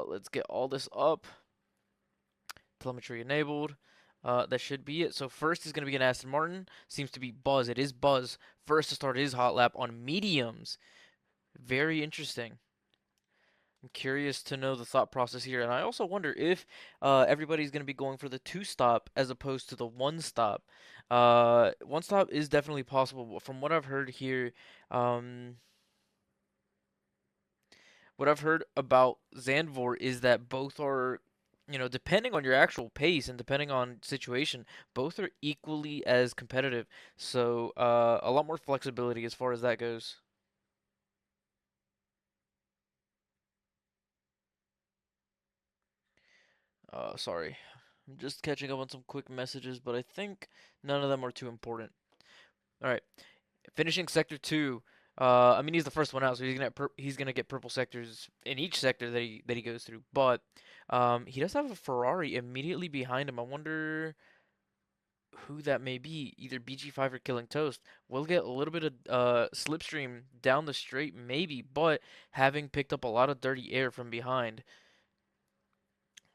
Let's get all this up. Telemetry enabled. That should be it. So first is going to be an Aston Martin. Seems to be Buzz. It is Buzz. First to start his hot lap on mediums. Very interesting. I'm curious to know the thought process here, and I also wonder if everybody's going to be going for the two stop as opposed to the one stop. One stop is definitely possible, but from um, what I've heard about Zandvoort is that both are, depending on your actual pace and depending on situation, both are equally as competitive. So a lot more flexibility as far as that goes. Sorry. I'm just catching up on some quick messages, but I think none of them are too important. All right, finishing sector two. I mean he's the first one out, so he's gonna get purple sectors in each sector that he goes through. But he does have a Ferrari immediately behind him. I wonder who that may be. Either BG5 or Killing Toast. We'll get a little bit of slipstream down the straight, maybe, but having picked up a lot of dirty air from behind.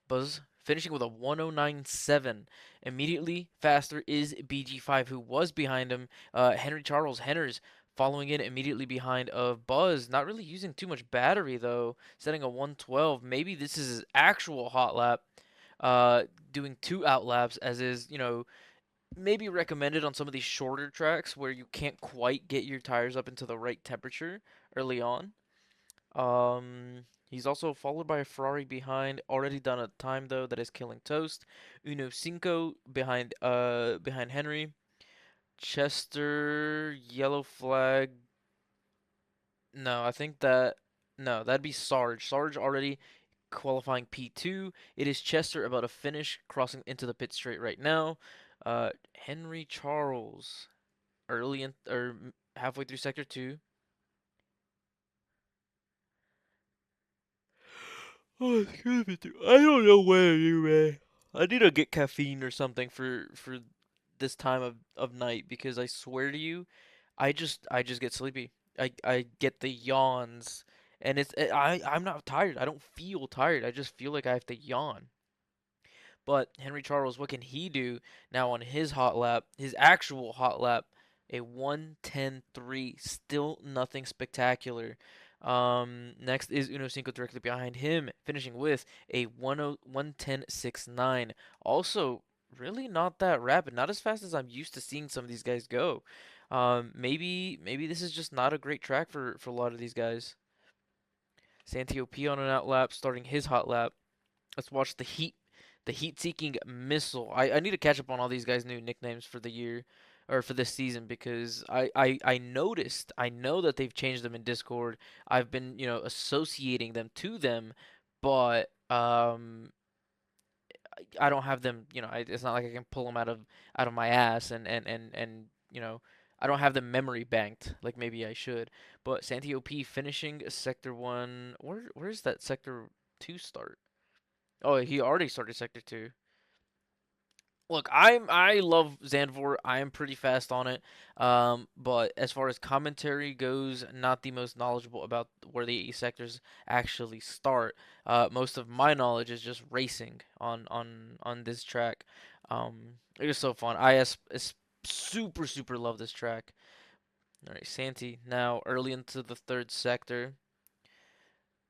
Buzz finishing with a 109.7. Immediately faster is BG5, who was behind him. Henry Charles Henners following in immediately behind of Buzz. Not really using too much battery though, setting a 112. Maybe this is his actual hot lap. Doing two out laps as is, maybe recommended on some of these shorter tracks where you can't quite get your tires up into the right temperature early on. He's also followed by a Ferrari behind, already done a time though that is killing toast. Uno Cinco behind Henry. Chester yellow flag. No, I think that no, that'd be Sarge. Sarge already qualifying P2. It is Chester about to finish crossing into the pit straight right now. Henry Charles early in or halfway through sector 2. Oh, excuse me, dude. I don't know where you, man. I need to get caffeine or something for this time of night because I swear to you, I just get sleepy. I get the yawns, and I'm not tired. I don't feel tired. I just feel like I have to yawn. But Henry Charles, what can he do now on his hot lap? His actual hot lap, a 110.3, still nothing spectacular. Next is Uno Cinco directly behind him, finishing with a 110.69. Also, really not that rapid, not as fast as I'm used to seeing some of these guys go. Maybe this is just not a great track for a lot of these guys. Santio P on an out lap, starting his hot lap. Let's watch the heat-seeking missile. I need to catch up on all these guys' new nicknames for the year or for this season because I noticed I know that they've changed them in Discord. I've been associating them to them, but I don't have them. It's not like I can pull them out of my ass and I don't have them memory banked like maybe I should. But Santi OP finishing sector one. Where's that sector two start? Oh, he already started Sector 2. Look, I love Zandvoort. I am pretty fast on it. But as far as commentary goes, not the most knowledgeable about where the sectors actually start. Most of my knowledge is just racing on this track. It was so fun. I super super love this track. All right, Santi now early into the third sector.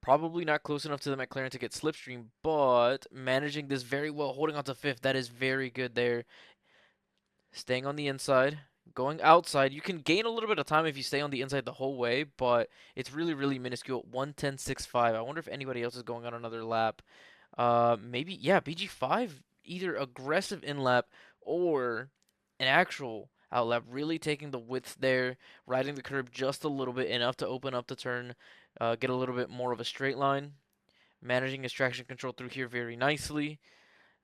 Probably not close enough to the McLaren to get slipstream, but managing this very well, holding on to fifth. That is very good there. Staying on the inside, going outside. You can gain a little bit of time if you stay on the inside the whole way, but it's really, really minuscule. 110.65. I wonder if anybody else is going on another lap. Maybe, yeah, BG5, either aggressive in lap or an actual out lap, really taking the width there, riding the curb just a little bit, enough to open up the turn, get a little bit more of a straight line, managing his traction control through here very nicely.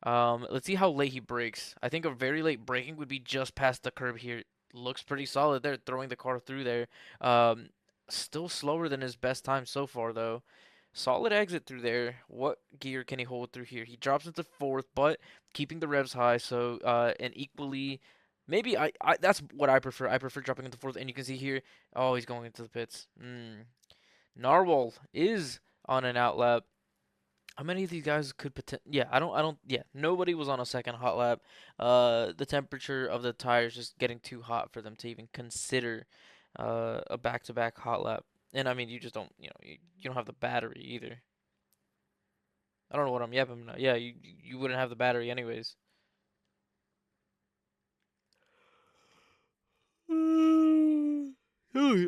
Let's see how late he brakes. I think a very late braking would be just past the curb here. Looks pretty solid there, throwing the car through there. Um, Still slower than his best time so far, though. Solid exit through there. What gear can he hold through here? He drops into fourth, but keeping the revs high, so and equally, maybe I that's what I prefer. I prefer dropping into fourth, and you can see here, oh, he's going into the pits. Narwhal is on an outlap. How many of these guys could Yeah, yeah, nobody was on a second hot lap. The temperature of the tires just getting too hot for them to even consider a back-to-back hot lap. And I mean, you just don't, you don't have the battery either. I don't know what I'm yapping now. Yeah, you wouldn't have the battery anyways.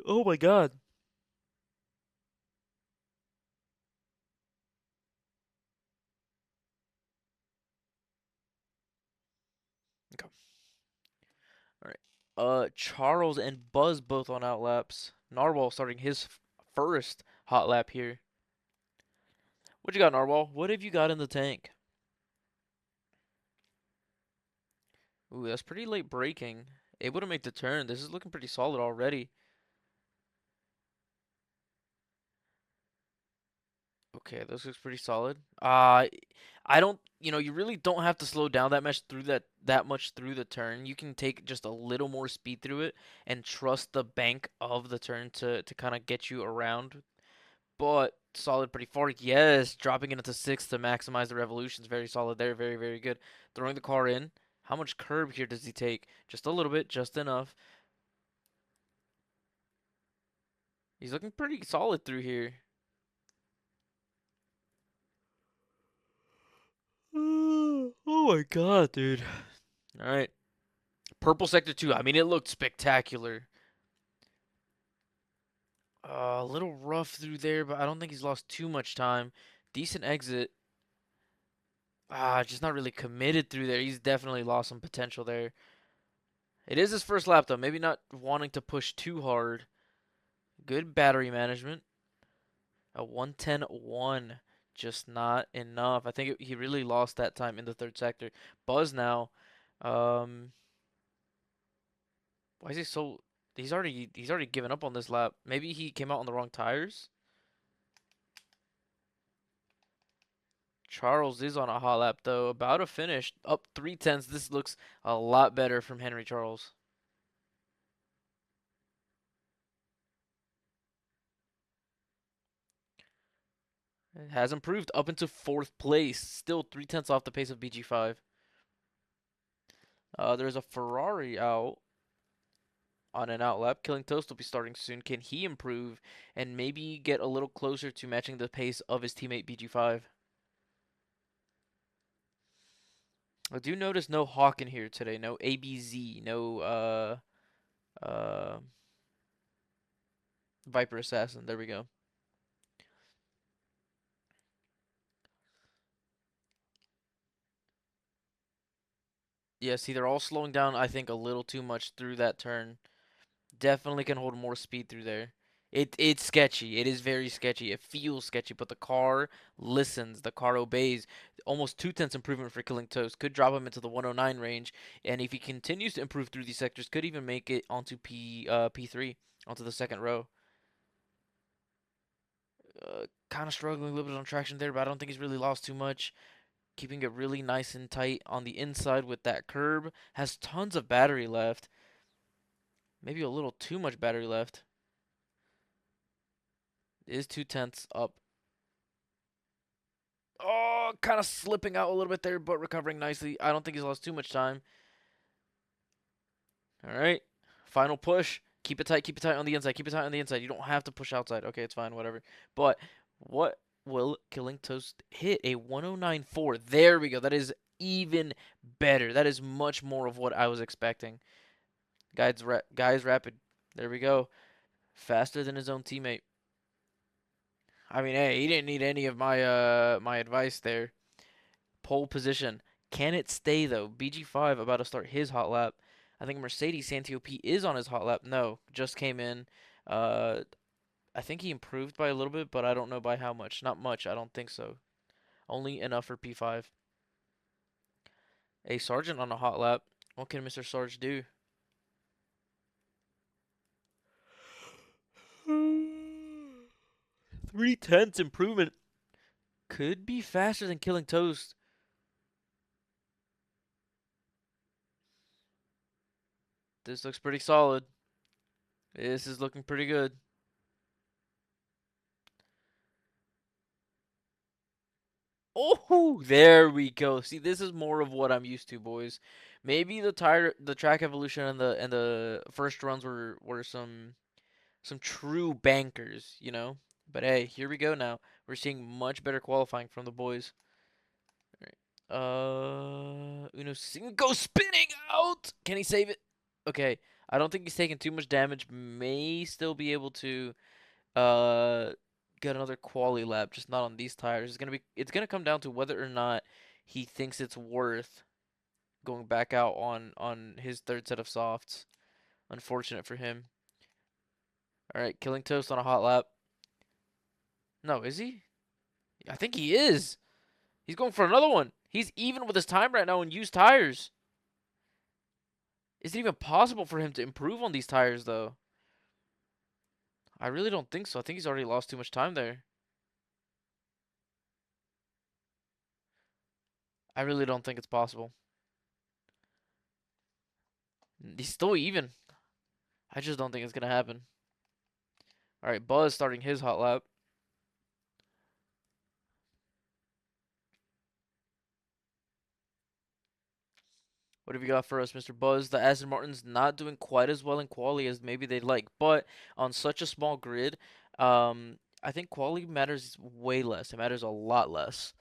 Oh my God. Okay. All right. Charles and Buzz both on out laps. Narwhal starting his first hot lap here. What you got, Narwhal? What have you got in the tank? Ooh, that's pretty late braking. Able to make the turn. This is looking pretty solid already. Okay, this looks pretty solid. I don't, you really don't have to slow down that much through the turn. You can take just a little more speed through it and trust the bank of the turn to kind of get you around. But solid pretty far. Yes, dropping it into sixth to maximize the revolutions. Very solid there. Very, very good. Throwing the car in. How much curb here does he take? Just a little bit, just enough. He's looking pretty solid through here. Oh my God, dude. All right. Purple sector 2. I mean, it looked spectacular. A little rough through there, but I don't think he's lost too much time. Decent exit. Just not really committed through there. He's definitely lost some potential there. It is his first lap, though. Maybe not wanting to push too hard. Good battery management. A 110.1. Just not enough. I think he really lost that time in the third sector. Buzz now. Um, Why is he so? He's already given up on this lap. Maybe he came out on the wrong tires. Charles is on a hot lap though, about to finish up 3 tenths. This looks a lot better from Henry Charles. It has improved up into fourth place, still 3 tenths off the pace of BG5. There's a Ferrari out on an out lap. Killing Toast will be starting soon. Can he improve and maybe get a little closer to matching the pace of his teammate BG5? I do notice no Hawk in here today. No ABZ. No uh Viper Assassin. There we go. Yeah, see, they're all slowing down, I think, a little too much through that turn. Definitely can hold more speed through there. It's sketchy. It is very sketchy. It feels sketchy, but the car listens. The car obeys. Almost 2 tenths improvement for Killing Toast. Could drop him into the 109 range, and if he continues to improve through these sectors, could even make it onto P3, onto the second row. Kind of struggling a little bit on traction there, but I don't think he's really lost too much. Keeping it really nice and tight on the inside with that curb. Has tons of battery left. Maybe a little too much battery left. It is 2 tenths up. Oh, kind of slipping out a little bit there, but recovering nicely. I don't think he's lost too much time. All right. Final push. Keep it tight. Keep it tight on the inside. Keep it tight on the inside. You don't have to push outside. Okay, it's fine. Whatever. But what will Killing Toast hit? A 109.4. There we go. That is even better. That is much more of what I was expecting. Guys rapid. There we go. Faster than his own teammate. I mean, hey, he didn't need any of my advice there. Pole position. Can it stay though? BG5 about to start his hot lap. I think Mercedes Santio P is on his hot lap. No, just came in. Uh, I think he improved by a little bit, but I don't know by how much. Not much. I don't think so. Only enough for P5. A Sergeant on a hot lap. What can Mr. Sarge do? 3 tenths improvement. Could be faster than Killing Toast. This looks pretty solid. This is looking pretty good. Oh, there we go. See, this is more of what I'm used to, boys. Maybe the track evolution and the first runs were some true bankers, you know. But hey, here we go now. We're seeing much better qualifying from the boys. Uno Cinco spinning out. Can he save it? Okay, I don't think he's taking too much damage. May still be able to uh get another quali lap, just not on these tires. It's gonna come down to whether or not he thinks it's worth going back out on his third set of softs. Unfortunate for him. All right, killing toast on a hot lap. No, is he? I think he is. He's going for another one. He's even with his time right now on used tires. Is it even possible for him to improve on these tires though? I really don't think so. I think he's already lost too much time there. I really don't think it's possible. He's still even. I just don't think it's gonna happen. All right, Buzz starting his hot lap. What have you got for us, Mr. Buzz? The Aston Martin's not doing quite as well in quali as maybe they'd like, but on such a small grid, I think quali matters way less. It matters a lot less.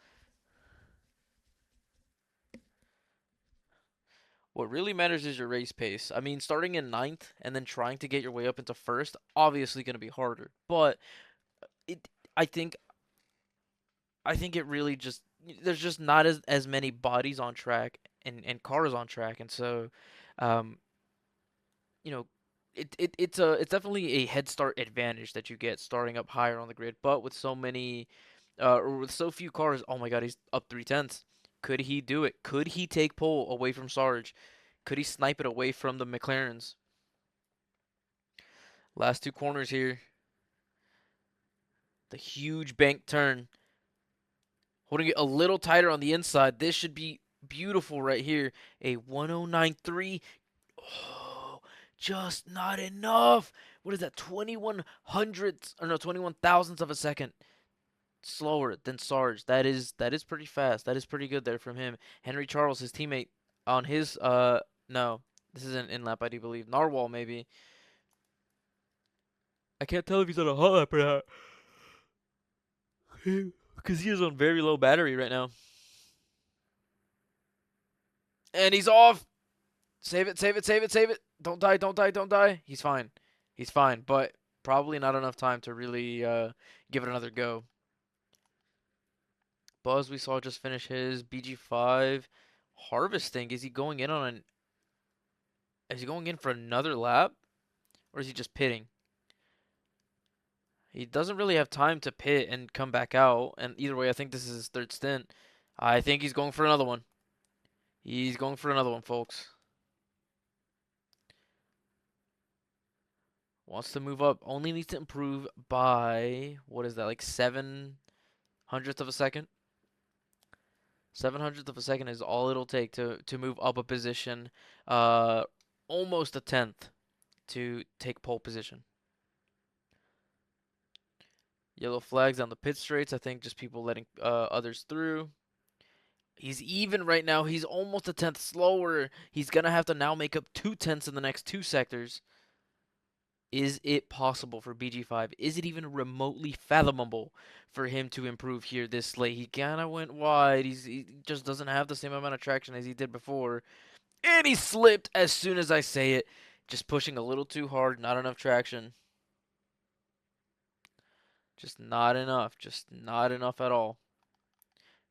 What really matters is your race pace. I mean, starting in ninth and then trying to get your way up into first, obviously going to be harder. But it, I think, I think it really just there's just not as many bodies on track and cars on track, and so, um, you know, it's definitely a head start advantage that you get starting up higher on the grid. But with so many, or with so few cars, oh my God, he's up 3 tenths. Could he do it? Could he take pole away from Sarge? Could he snipe it away from the McLarens? Last two corners here. The huge bank turn. Holding it a little tighter on the inside. This should be beautiful right here. A 1093. Oh, just not enough. What is that? 21 hundredths or no, 21 thousandths of a second slower than Sarge. That is pretty fast. That is pretty good there from him. Henry Charles, his teammate, on his no, this isn't in lap I do believe. Narwhal maybe. I can't tell if he's on a hot lap or not. Because he is on very low battery right now. And he's off. Save it, save it, save it, save it. Don't die, don't die, don't die. He's fine. He's fine, but probably not enough time to really give it another go. Buzz, we saw just finish his BG5 harvesting. Is he going in on an? Is he going in for another lap, or is he just pitting? He doesn't really have time to pit and come back out. And either way, I think this is his third stint. I think he's going for another one. He's going for another one, folks. Wants to move up. Only needs to improve by, what is that, like 7 hundredths of a second? 7 hundredths of a second is all it'll take to move up a position. Uh, Almost a tenth to take pole position. Yellow flags on the pit straights. I think just people letting others through. He's even right now. He's almost a tenth slower. He's gonna have to now make up 2 tenths in the next two sectors. Is it possible for BG5? Is it even remotely fathomable for him to improve here this late? He kind of went wide. He just doesn't have the same amount of traction as he did before. And he slipped as soon as I say it. Just pushing a little too hard. Not enough traction. Just not enough. Just not enough at all.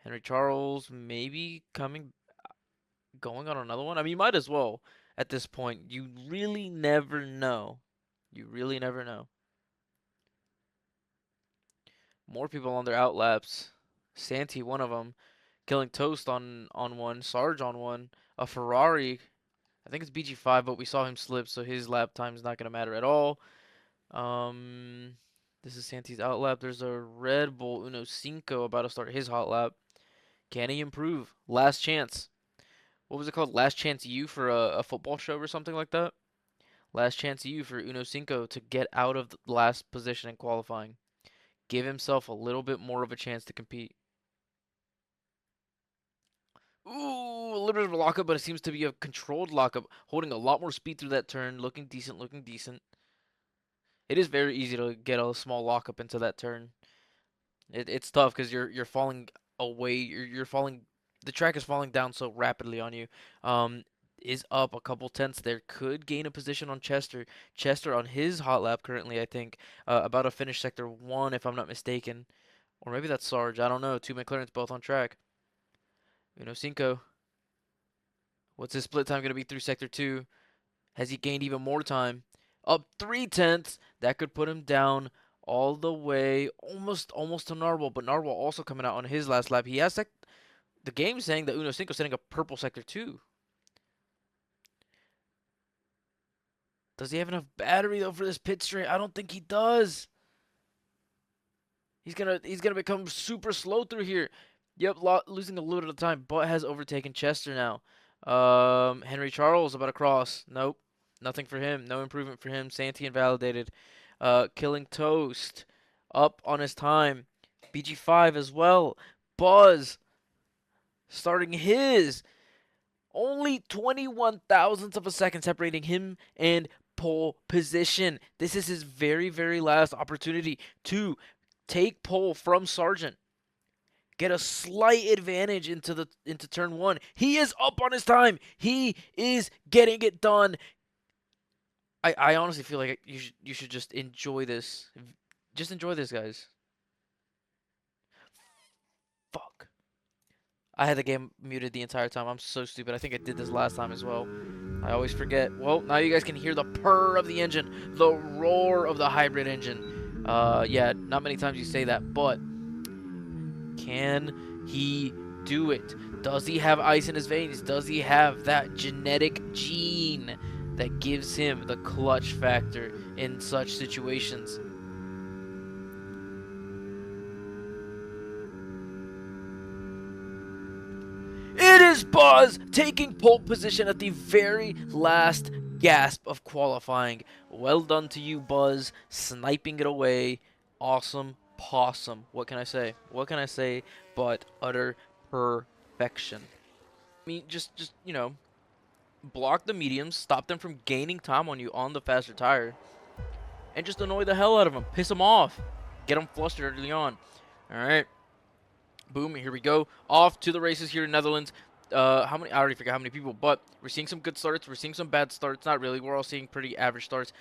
Henry Charles maybe going on another one. I mean, you might as well at this point. You really never know. You really never know. More people on their outlaps. Santi, one of them, killing Toast on one. Sarge on one. A Ferrari. I think it's BG5, but we saw him slip, so his lap time is not gonna matter at all. This is Santi's outlap. There's a Red Bull Uno Cinco about to start his hot lap. Can he improve? Last chance. What was it called? Last chance U for a football show or something like that? Last chance U for Uno Cinco to get out of the last position in qualifying. Give himself a little bit more of a chance to compete. Ooh, a little bit of a lockup, but it seems to be a controlled lockup, holding a lot more speed through that turn, looking decent, looking decent. It is very easy to get a small lockup into that turn. It's tough because you're falling away. You're falling. The track is falling down so rapidly on you. Is up a couple tenths there. Could gain a position on Chester. Chester on his hot lap currently, I think, about to finish sector one if I'm not mistaken, or maybe that's Sarge. I don't know. Two McLarens both on track. Uno Cinco. What's his split time gonna be through sector two? Has he gained even more time? Up 3/10. That could put him down all the way, almost to Narwhal. But Narwhal also coming out on his last lap. He has the game saying that Uno Cinco setting a purple sector two. Does he have enough battery though for this pit straight? I don't think he does. He's gonna become super slow through here. Yep, losing a little bit of time, but has overtaken Chester now. Henry Charles about to cross. Nope, nothing for him. No improvement for him. Santi invalidated. Killing Toast up on his time. BG5 as well. Buzz starting his. Only 21 thousandths of a second separating him and pole position. This is his very, very last opportunity to take pole from Sargent. Get a slight advantage into turn one. He is up on his time. He is getting it done. I honestly feel like you should just enjoy this. Just enjoy this, guys. Fuck. I had the game muted the entire time. I'm so stupid. I think I did this last time as well. I always forget. Well, now you guys can hear the purr of the engine, the roar of the hybrid engine. Yeah, not many times you say that, but can he do it? Does he have ice in his veins? Does he have that genetic gene that gives him the clutch factor in such situations? It is Buzz taking pole position at the very last gasp of qualifying. Well done to you, Buzz, sniping it away. Awesome possum. What can I say? What can I say but utter perfection? I mean, just block the mediums, stop them from gaining time on you on the faster tire, and just annoy the hell out of them. Piss them off. Get them flustered early on. All right. Boom, here we go. Off to the races here in Netherlands. How many? I already forgot how many people, but we're seeing some good starts. We're seeing some bad starts. Not really. We're all seeing pretty average starts.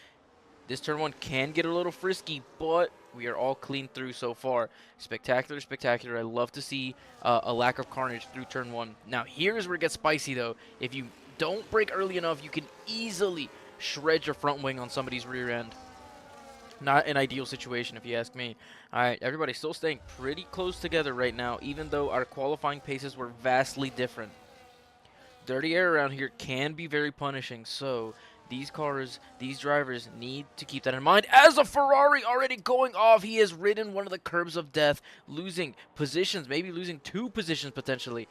This turn one can get a little frisky, but we are all clean through so far. Spectacular, spectacular. I love to see a lack of carnage through turn one. Now, here's where it gets spicy, though. If you don't brake early enough, you can easily shred your front wing on somebody's rear end. Not an ideal situation, if you ask me. All right, everybody still staying pretty close together right now, even though our qualifying paces were vastly different. Dirty air around here can be very punishing, so these cars, these drivers need to keep that in mind. As a Ferrari already going off, he has ridden one of the curbs of death, losing positions, maybe losing 2 positions potentially.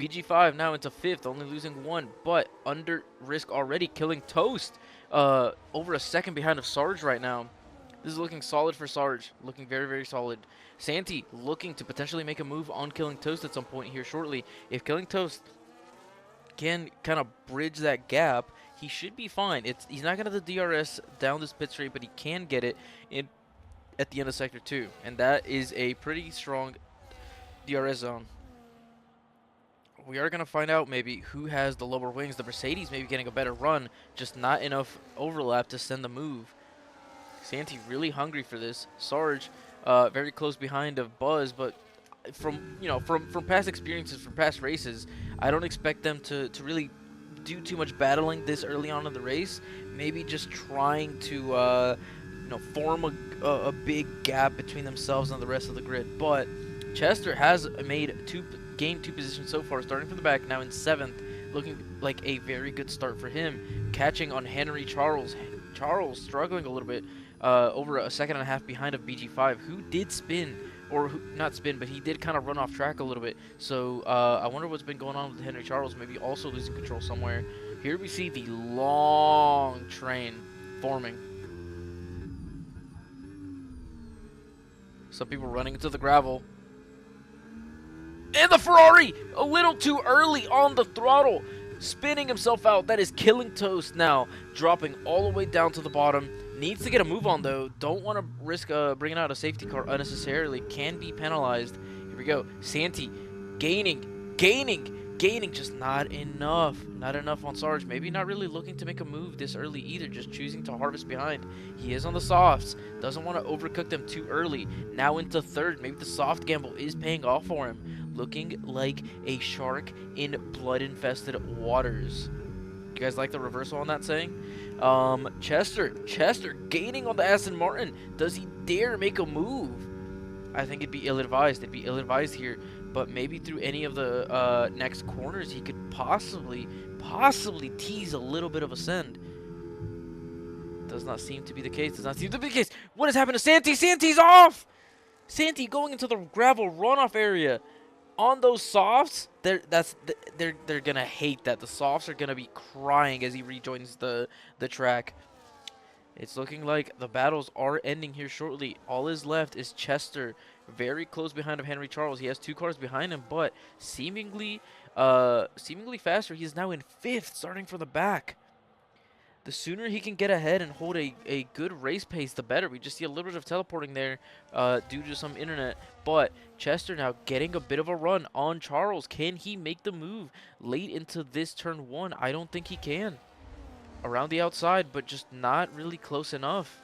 BG5 now into 5th, only losing 1, but under risk already, killing Toast. Over a second behind of Sarge right now. This is looking solid for Sarge, looking very, very solid. Santi looking to potentially make a move on Killing Toast at some point here shortly. If Killing Toast can kind of bridge that gap, he should be fine. He's not going to the DRS down this pit straight, but he can get it in at the end of Sector 2, and that is a pretty strong DRS zone. We are going to find out maybe who has the lower wings. The Mercedes maybe getting a better run, just not enough overlap to send the move. Santi really hungry for this. Sarge very close behind of Buzz, but from past experiences, from past races, I don't expect them to really do too much battling this early on in the race. Maybe just trying to form a big gap between themselves and the rest of the grid. But Chester has gained 2 positions so far, starting from the back, now in 7th, looking like a very good start for him. Catching on Henry Charles. Charles struggling a little bit, over a second and a half behind of BG5, who did spin, or not spin, but he did kind of run off track a little bit. So I wonder what's been going on with Henry Charles, maybe also losing control somewhere. Here we see the long train forming. Some people running into the gravel. And the Ferrari, a little too early on the throttle, spinning himself out. That is killing Toast now, dropping all the way down to the bottom. Needs to get a move on, though. Don't want to risk bringing out a safety car unnecessarily. Can be penalized. Here we go. Santi gaining. Just not enough. Not enough on Sarge. Maybe not really looking to make a move this early either. Just choosing to harvest behind. He is on the softs. Doesn't want to overcook them too early. Now into third. Maybe the soft gamble is paying off for him. Looking like a shark in blood-infested waters. You guys like the reversal on that saying? Chester gaining on the Aston Martin. Does he dare make a move? I think it'd be ill-advised. It'd be ill-advised here, but maybe through any of the next corners, he could possibly tease a little bit of a send. Does not seem to be the case. What has happened to Santi? Santi's off! Santi going into the gravel runoff area. On those softs, they're gonna hate that. The softs are gonna be crying as he rejoins the track. It's looking like the battles are ending here shortly. All is left is Chester, very close behind of Henry Charles. He has 2 cars behind him, but seemingly faster. He is now in 5th, starting from the back. The sooner he can get ahead and hold a good race pace, the better. We just see a little bit of teleporting there due to some internet. But Chester now getting a bit of a run on Charles. Can he make the move late into this turn 1? I don't think he can. Around the outside, but just not really close enough.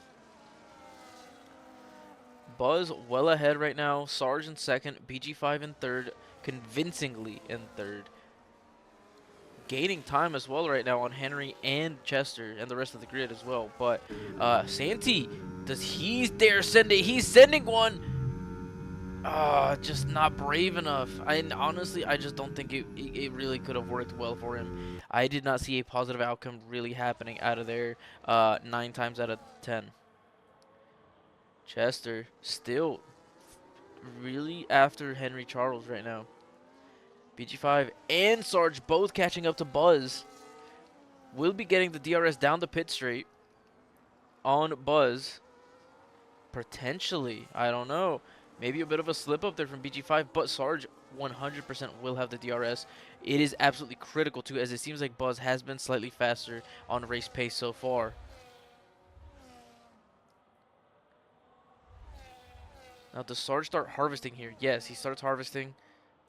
Buzz well ahead right now. Sarge in 2nd. BG5 in 3rd. Convincingly in 3rd. Gaining time as well right now on Henry and Chester and the rest of the grid as well. But Santi, does he dare send it? He's sending one. Just not brave enough. Honestly, I just don't think it really could have worked well for him. I did not see a positive outcome really happening out of there 9 times out of 10. Chester still really after Henry Charles right now. BG5 and Sarge both catching up to Buzz. Will be getting the DRS down the pit straight on Buzz. Potentially. I don't know. Maybe a bit of a slip up there from BG5, but Sarge 100% will have the DRS. It is absolutely critical too, as it seems like Buzz has been slightly faster on race pace so far. Now, does Sarge start harvesting here? Yes, he starts harvesting.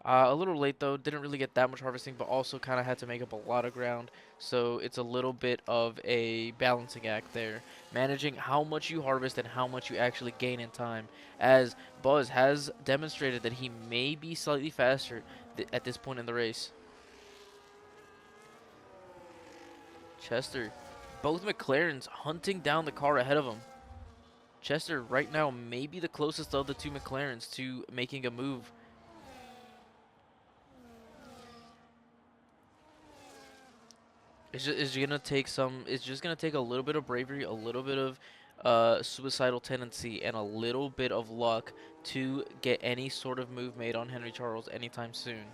A little late though, didn't really get that much harvesting, but also kind of had to make up a lot of ground. So it's a little bit of a balancing act there. Managing how much you harvest and how much you actually gain in time. As Buzz has demonstrated that he may be slightly faster at this point in the race. Chester, both McLarens hunting down the car ahead of him. Chester right now may be the closest of the 2 McLarens to making a move. It's just gonna take a little bit of bravery, a little bit of suicidal tendency, and a little bit of luck to get any sort of move made on Henry Charles anytime soon.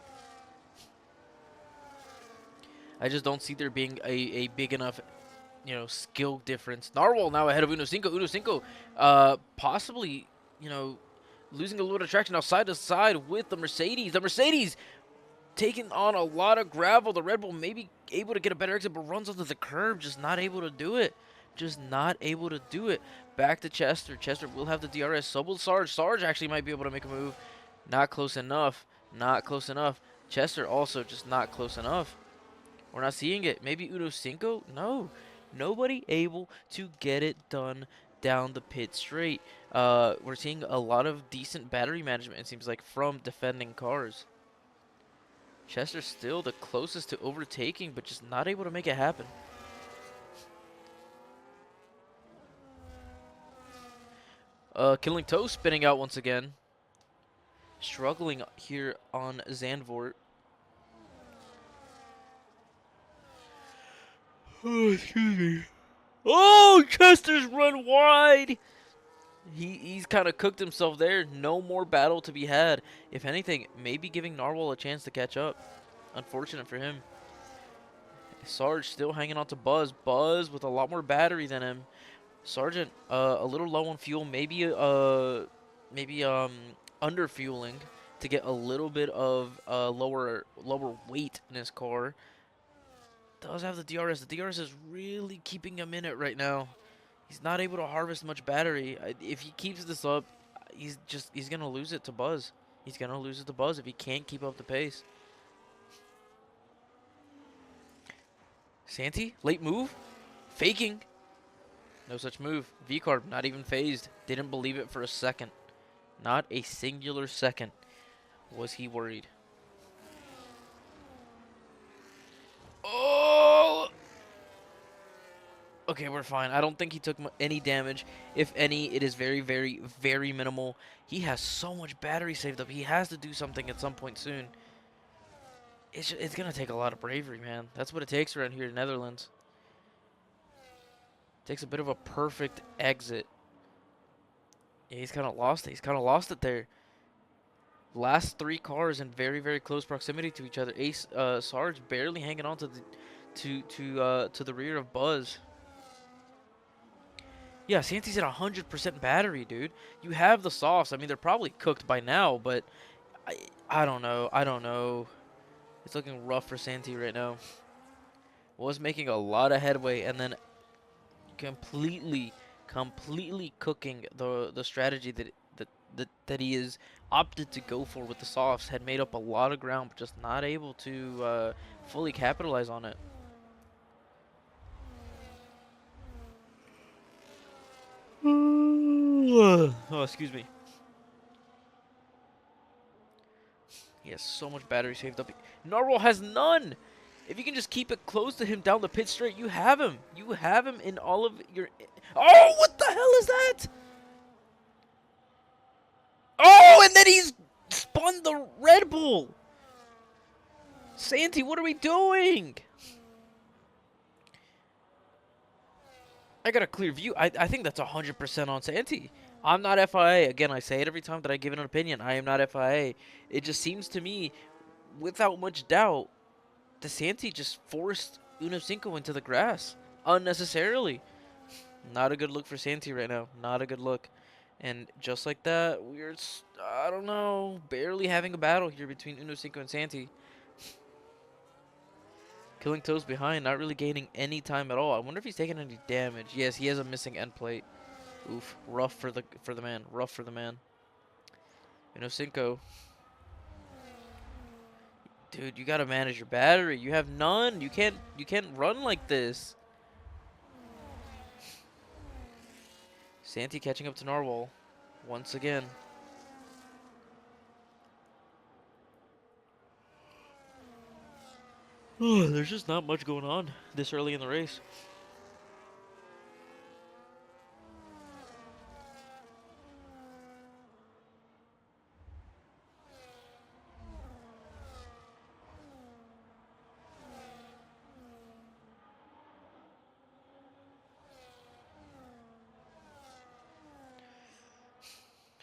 I just don't see there being a big enough, skill difference. Narwhal now ahead of Uno Cinco. Uno Cinco, possibly, losing a little bit of traction now side to side with the Mercedes. The Mercedes taking on a lot of gravel. The Red Bull maybe able to get a better exit, but runs onto the curb. Just not able to do it. Back to Chester. Chester will have the DRS. So will Sarge. Sarge actually might be able to make a move. Not close enough. Chester also just not close enough. We're not seeing it. Maybe Uno Cinco? No. Nobody able to get it done down the pit straight. We're seeing a lot of decent battery management, it seems like, from defending cars. Chester still the closest to overtaking, but just not able to make it happen. Killing Toe spinning out once again. Struggling here on Zandvoort. Oh, excuse me. Oh, Chester's run wide. He's kind of cooked himself there. No more battle to be had. If anything, maybe giving Narwhal a chance to catch up. Unfortunate for him. Sarge still hanging on to Buzz. Buzz with a lot more battery than him. Sargent a little low on fuel. Maybe under fueling. to get a little bit of lower weight in his car. Does have the DRS. The DRS is really keeping him in it right now. He's not able to harvest much battery. If he keeps this up, he's gonna lose it to Buzz. He's gonna lose it to Buzz if he can't keep up the pace. Santi, late move, faking. No such move. V-Carb, not even phased. Didn't believe it for a second. Not a singular second was he worried. Oh! Okay, we're fine. I don't think he took any damage. If any, it is very, very, very minimal. He has so much battery saved up. He has to do something at some point soon. It's going to take a lot of bravery, man. That's what it takes around here in the Netherlands. It takes a bit of a perfect exit. Yeah, he's kind of lost it. He's kind of lost it there. Last three cars in very, very close proximity to each other. Sarge barely hanging on to the rear of Buzz. Yeah, Santi's at 100% battery, dude. You have the softs. I mean, they're probably cooked by now, but I I don't know. I don't know. It's looking rough for Santi right now. Was making a lot of headway and then completely cooking the strategy that he is opted to go for with the softs. Had made up a lot of ground, but just not able to fully capitalize on it. Oh, excuse me. He has so much battery saved up. Narwhal has none. If you can just keep it close to him down the pit straight, you have him. You have him in all of your... Oh, what the hell is that? Oh, and then he's spun the Red Bull. Santi, what are we doing? I got a clear view. I think that's 100% on Santi. I'm not FIA. Again, I say it every time that I give an opinion. I am not FIA. It just seems to me, without much doubt, DeSanti just forced Uno Cinco into the grass unnecessarily. Not a good look for Santi right now. Not a good look. And just like that, we're, I don't know, barely having a battle here between Uno Cinco and Santi. Killing Toes behind, not really gaining any time at all. I wonder if he's taking any damage. Yes, he has a missing end plate. Oof, rough for the man. Rough for the man. Uno Cinco. Dude, you gotta manage your battery. You have none. You can't run like this. Santi catching up to Narwhal once again. There's just not much going on this early in the race.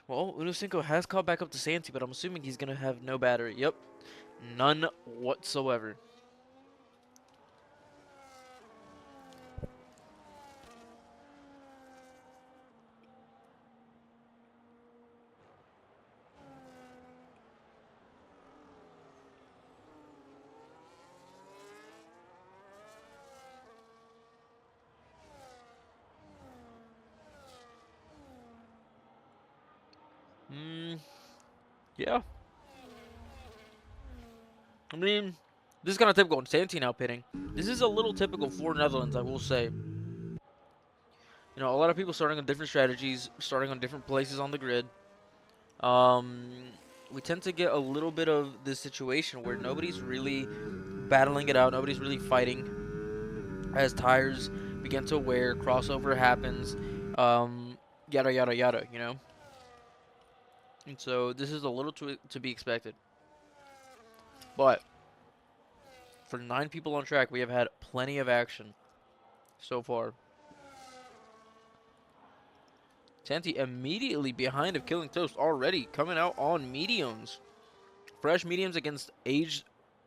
Well, Uno Cinco has caught back up to Santi, but I'm assuming he's gonna have no battery. Yep, none whatsoever. Yeah. I mean, this is kind of typical in Santi now pitting. This is a little typical for Netherlands, I will say. You know, a lot of people starting on different strategies, starting on different places on the grid. Um, we tend to get a little bit of this situation where nobody's really battling it out, nobody's really fighting. As tires begin to wear, crossover happens, yada yada yada, you know. And so this is a little to be expected. But for 9 people on track, we have had plenty of action so far. Santi immediately behind of Killing Toast, already coming out on mediums. Fresh mediums against aged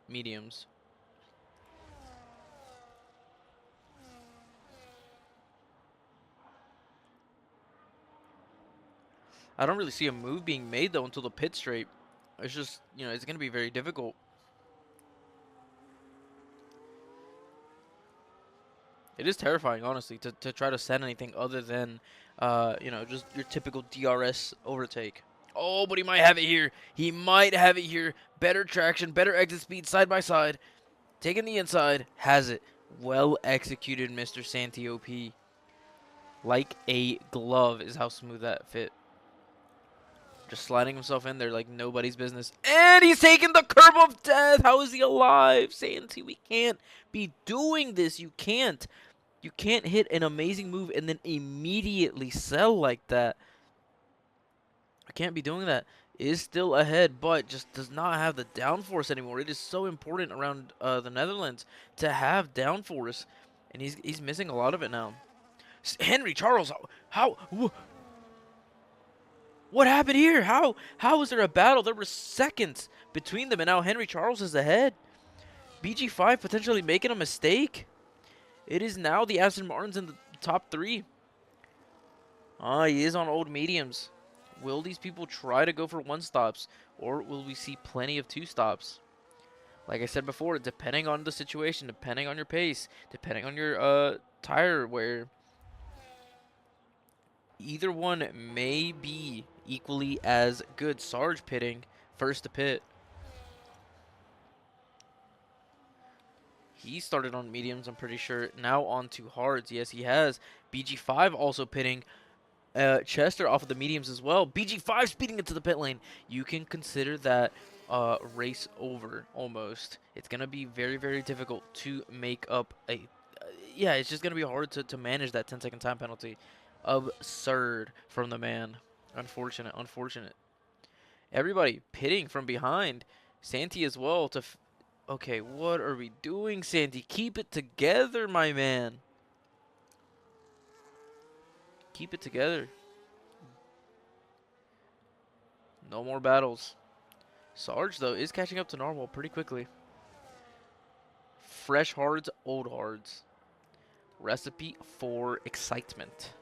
mediums. I don't really see a move being made, though, until the pit straight. It's just, it's going to be very difficult. It is terrifying, honestly, to try to send anything other than, just your typical DRS overtake. Oh, but he might have it here. He might have it here. Better traction, better exit speed, side by side. Taking the inside, has it. Well executed, Mr. Santiope. Like a glove is how smooth that fit. Just sliding himself in there like nobody's business. And he's taking the curb of death. How is he alive? Santi, we can't be doing this. You can't. You can't hit an amazing move and then immediately sell like that. I can't be doing that. Is still ahead, but just does not have the downforce anymore. It is so important around the Netherlands to have downforce, and he's missing a lot of it now. Henry Charles, what happened here? How was there a battle? There were seconds between them, and now Henry Charles is ahead. BG5 potentially making a mistake. It is now the Aston Martins in the top 3. He is on old mediums. Will these people try to go for 1-stops, or will we see plenty of 2-stops? Like I said before, depending on the situation, depending on your pace, depending on your tire wear, either one may be equally as good. Sarge pitting first to pit. He started on mediums, I'm pretty sure. Now on to hards. Yes, he has. BG5 also pitting. Chester off of the mediums as well. BG5 speeding into the pit lane. You can consider that race over almost. It's going to be very, very difficult to make up a... yeah, it's just going to be hard to manage that 10-second time penalty. Absurd from the man. Unfortunate, unfortunate. Everybody pitting from behind. Santi as well to... okay, what are we doing, Santi? Keep it together, my man. Keep it together. No more battles. Sarge, though, is catching up to Narwhal pretty quickly. Fresh hards, old hards. Recipe for excitement.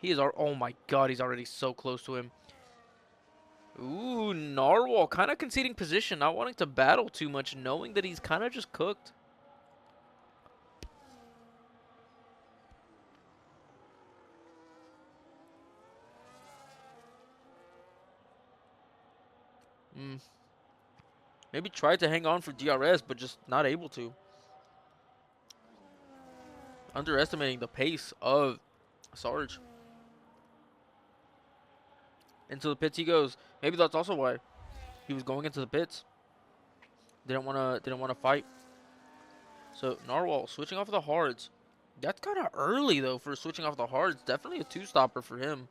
He is our... oh my god, he's already so close to him. Ooh, Narwhal kind of conceding position, not wanting to battle too much, knowing that he's kind of just cooked. Maybe tried to hang on for DRS, but just not able to. Underestimating the pace of Sarge. Into the pits he goes. Maybe that's also why he was going into the pits. Didn't wanna fight. So Narwhal switching off the hards. That's kind of early though for switching off the hards. Definitely a 2-stopper for him.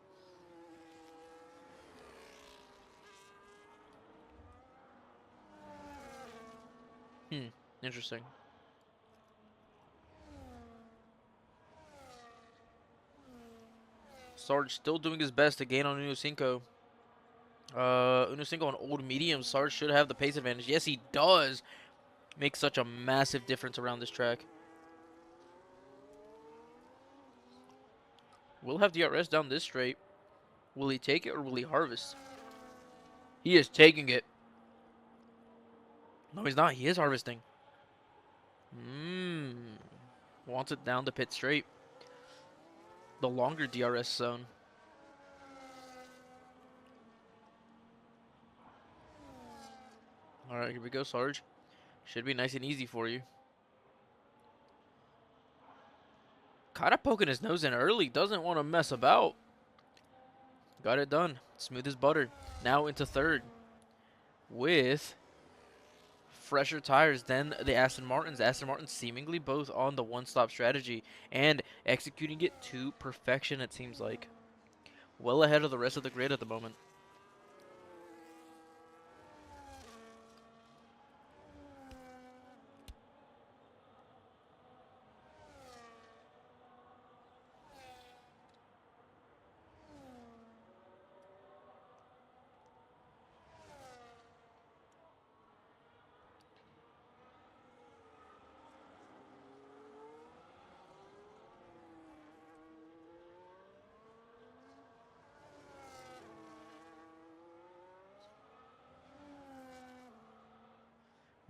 Interesting. Sarge still doing his best to gain on Uno Cinco. Uno Cinco on old medium. Sarge should have the pace advantage. Yes, he does. Makes such a massive difference around this track. We'll have DRS down this straight. Will he take it or will he harvest? He is taking it. No, he's not. He is harvesting. Wants it down the pit straight. The longer DRS zone. Alright, here we go, Sarge. Should be nice and easy for you. Kind of poking his nose in early. Doesn't want to mess about. Got it done. Smooth as butter. Now into third. With fresher tires than the Aston Martins. Aston Martins seemingly both on the 1-stop strategy. And executing it to perfection, it seems like. Well ahead of the rest of the grid at the moment.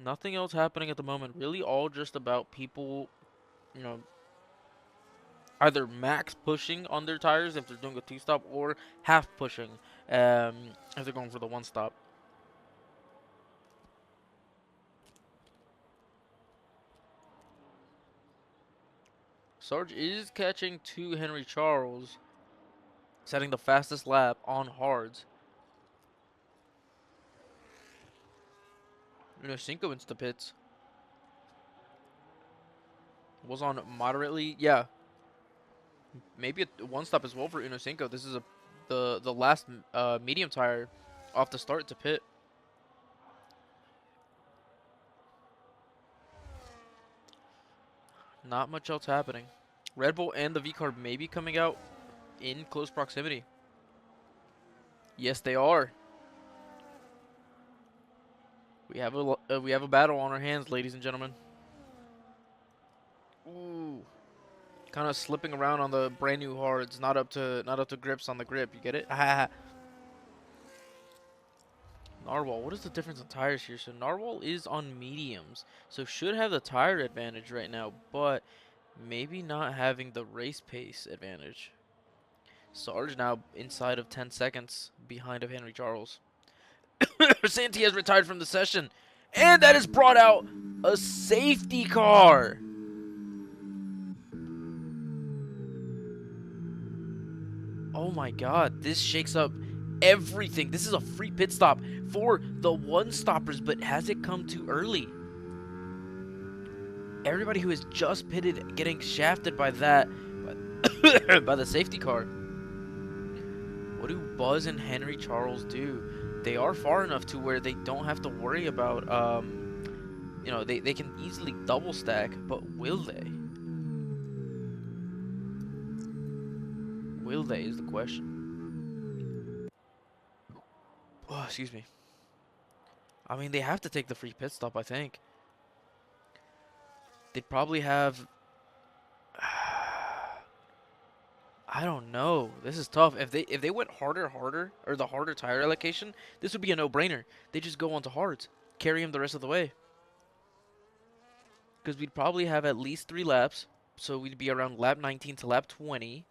Nothing else happening at the moment. Really, all just about people, you know, either max pushing on their tires if they're doing a two stop, or half pushing if they're going for the one stop. Sarge is catching to Henry Charles, setting the fastest lap on hards. Cinco into the pits. Was on moderately. Yeah, maybe a one stop as well for Cinco. This is the last medium tire off the start to pit. Not much else happening. Red Bull and the V car may be coming out in close proximity. Yes, they are. We have a battle on our hands, ladies and gentlemen. Ooh, kind of slipping around on the brand new hards, not up to grips on the grip. You get it? Narwhal, what is the difference in tires here? So Narwhal is on mediums, so should have the tire advantage right now, but maybe not having the race pace advantage. Sarge now inside of 10 seconds behind of Henry Charles. Santi has retired from the session, and that has brought out a safety car. Oh my god, this shakes up everything. This is a free pit stop for the one stoppers, but has it come too early? Everybody who has just pitted getting shafted by that, by the safety car. What do Buzz and Henry Charles do? They are far enough to where they don't have to worry about, they can easily double stack, but will they? Will they is the question. Oh, excuse me. I mean, they have to take the free pit stop, I think. They'd probably have... I don't know. This is tough. If they went harder, or the harder tire allocation, this would be a no-brainer. They just go onto hards, carry him the rest of the way. Because we'd probably have at least 3 laps, so we'd be around lap 19 to lap 20,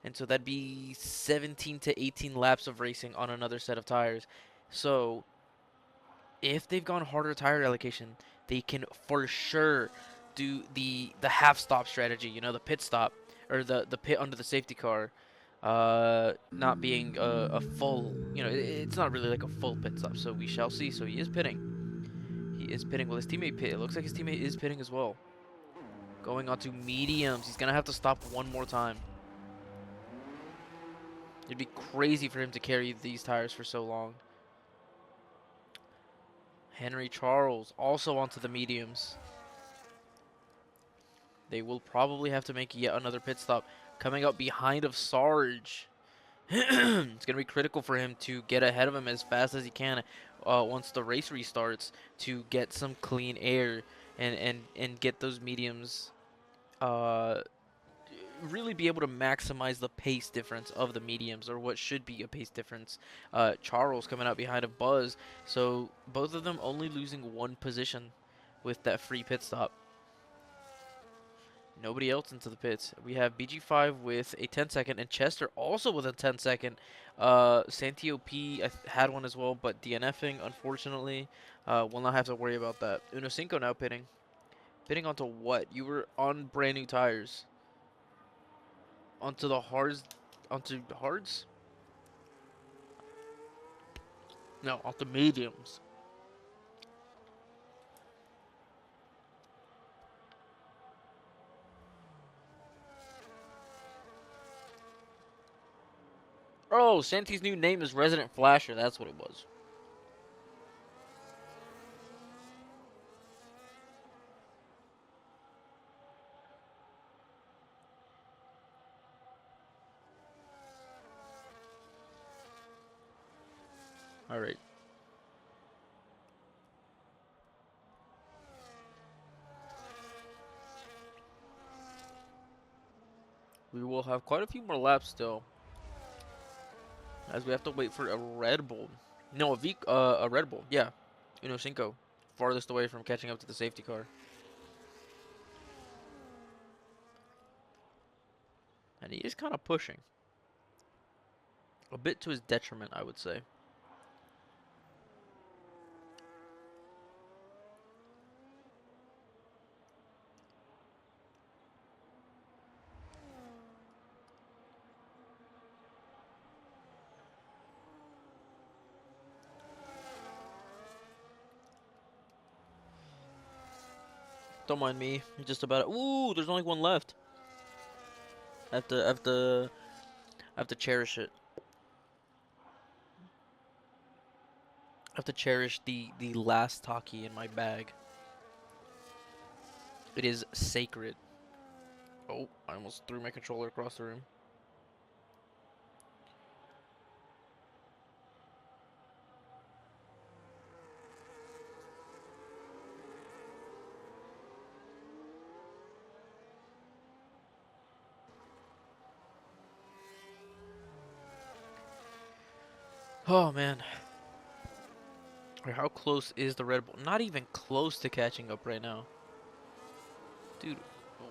and so that'd be 17 to 18 laps of racing on another set of tires. So if they've gone harder tire allocation, they can for sure do the half stop strategy. The pit stop, or the pit under the safety car, not being a full. It's not really like a full pit stop. So we shall see. So he is pitting. He is pitting. Well, his teammate pit. It looks like his teammate is pitting as well. Going on to mediums. He's gonna have to stop one more time. It'd be crazy for him to carry these tires for so long. Henry Charles also onto the mediums. They will probably have to make yet another pit stop. Coming up behind of Sarge. It's going to be critical for him to get ahead of him as fast as he can once the race restarts, to get some clean air and get those mediums, really be able to maximize the pace difference of the mediums, or what should be a pace difference. Charles coming out behind of Buzz, so both of them only losing 1 position with that free pit stop. Nobody else into the pits. We have BG5 with a 10-second, and Chester also with a 10-second. Santio P had one as well, but DNFing, unfortunately. Will not have to worry about that. Cinco now pitting. Pitting onto what? You were on brand new tires. Onto the hards? Onto hards? No, onto mediums. Oh, Santi's new name is Resident Flasher. That's what it was. All right. We will have quite a few more laps still, as we have to wait for a Red Bull. No, a Red Bull. Yeah, Cinco farthest away from catching up to the safety car. And he is kind of pushing. A bit to his detriment, I would say. Don't mind me. Just about it. Ooh, there's only one left. I have to cherish it. I have to cherish the last Taki in my bag. It is sacred. Oh, I almost threw my controller across the room. Oh man. Wait, how close is the Red Bull? Not even close to catching up right now. Dude,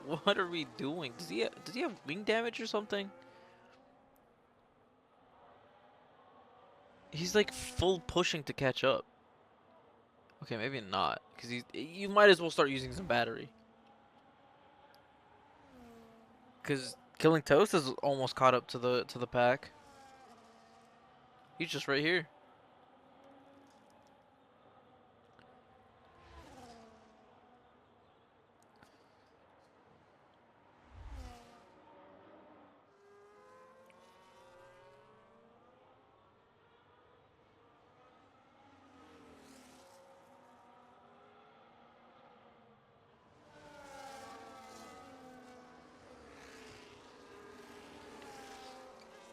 what are we doing? Does he have wing damage or something? He's like full pushing to catch up. Okay, maybe not, because you might as well start using some battery. Because Killing Toast is almost caught up to the pack. He's just right here.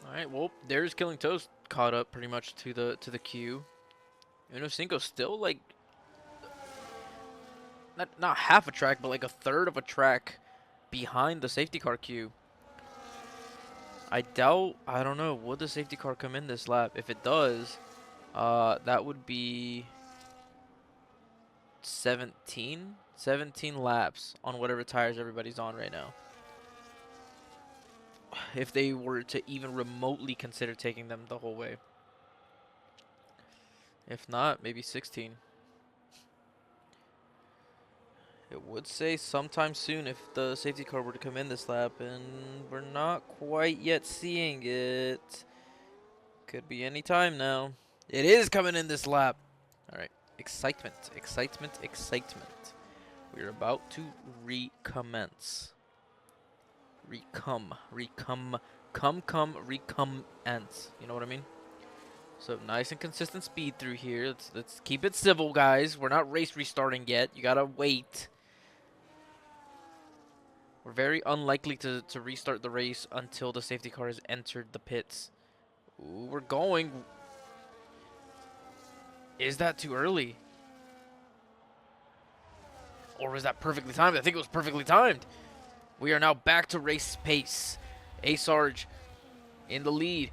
Alright, well, there's Killing Toast caught up pretty much to the queue. Uno Cinco still like not half a track, but like a third of a track behind the safety car queue. I don't know, would the safety car come in this lap? If it does, that would be 17 laps on whatever tires everybody's on right now. If they were to even remotely consider taking them the whole way. If not, maybe 16. It would say sometime soon if the safety car were to come in this lap, and we're not quite yet seeing it. Could be any time now. It is coming in this lap. Alright, excitement, excitement, excitement. We're about to recommence. Recommence. You know what I mean? So nice and consistent speed through here. Let's keep it civil, guys. We're not race restarting yet. You gotta wait. We're very unlikely to restart the race until the safety car has entered the pits. Ooh, we're going. Is that too early? Or was that perfectly timed? I think it was perfectly timed. We are now back to race pace. A Sarge in the lead.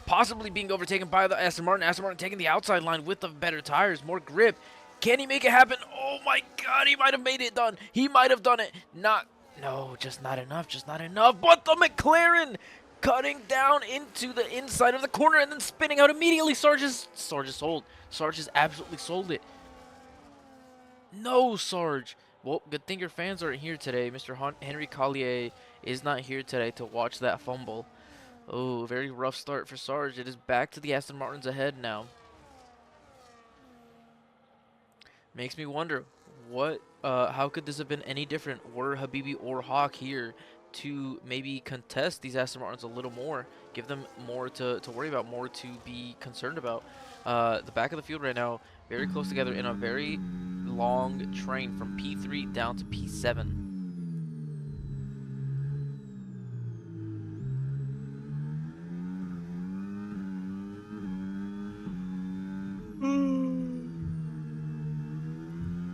Possibly being overtaken by the Aston Martin. Aston Martin taking the outside line with the better tires. More grip. Can he make it happen? Oh my god, he might have made it done. He might have done it. No, just not enough. Just not enough. But the McLaren cutting down into the inside of the corner and then spinning out immediately. Sarge is sold. Sarge has absolutely sold it. No, Sarge. Well, good thing your fans aren't here today. Mr. Henry Collier is not here today to watch that fumble. Oh, very rough start for Sarge. It is back to the Aston Martins ahead now. Makes me wonder, how could this have been any different? Were Habibi or Hawk here to maybe contest these Aston Martins a little more? Give them more to worry about, more to be concerned about. The back of the field right now, very close together in a very long train from P3 down to P7.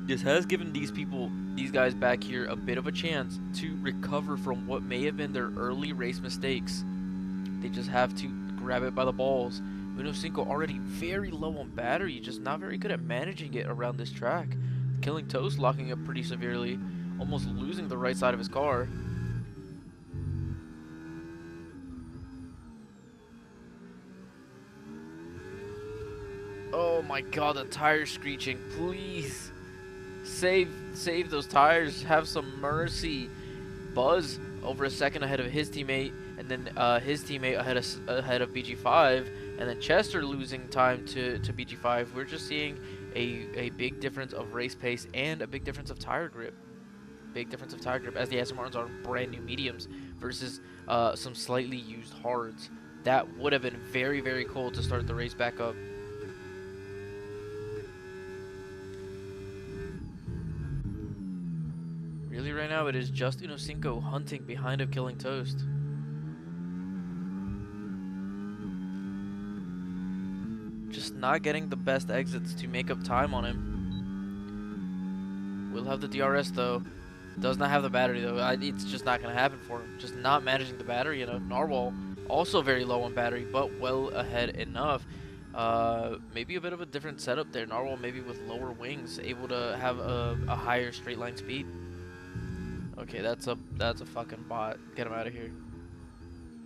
This has given these guys back here, a bit of a chance to recover from what may have been their early race mistakes. They just have to grab it by the balls. Uno Cinco already very low on battery, just not very good at managing it around this track. Killing Toast locking up pretty severely, almost losing the right side of his car. Oh my god, the tire screeching. Please. Save those tires. Have some mercy. Buzz over a second ahead of his teammate, and then his teammate ahead of BG5, and then Chester losing time to BG5. We're just seeing a big difference of race pace and a big difference of tire grip. Big difference of tire grip as the Aston Martins are brand new mediums versus some slightly used hards. That would have been very, very cool to start the race back up. Really, right now, it is just Unocinco hunting behind him, killing Toast. Just not getting the best exits to make up time on him. Will have the DRS, though. Does not have the battery, though. It's just not going to happen for him. Just not managing the battery enough. Narwhal, also very low on battery, but well ahead enough. Maybe a bit of a different setup there. Narwhal maybe with lower wings, able to have a higher straight line speed. Okay, that's a fucking bot. Get him out of here.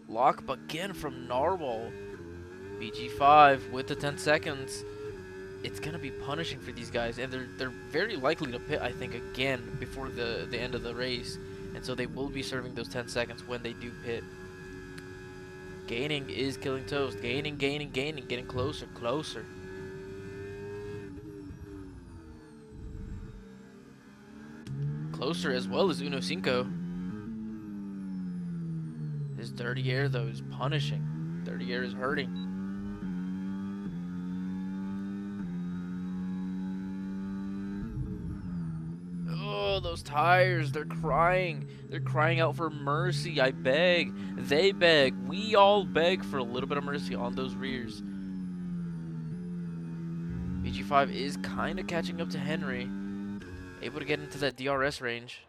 Lock again from Narwhal. BG5 with the 10 seconds. It's gonna be punishing for these guys, and they're very likely to pit, I think, again before the end of the race, and so they will be serving those 10 seconds when they do pit. Gaining is killing Toast. Gaining, getting closer, closer. Closer as well as Unocinco. His dirty air, though, is punishing. Dirty air is hurting. Oh, those tires, they're crying. They're crying out for mercy. I beg. They beg. We all beg for a little bit of mercy on those rears. BG5 is kind of catching up to Henry. Able to get into that DRS range.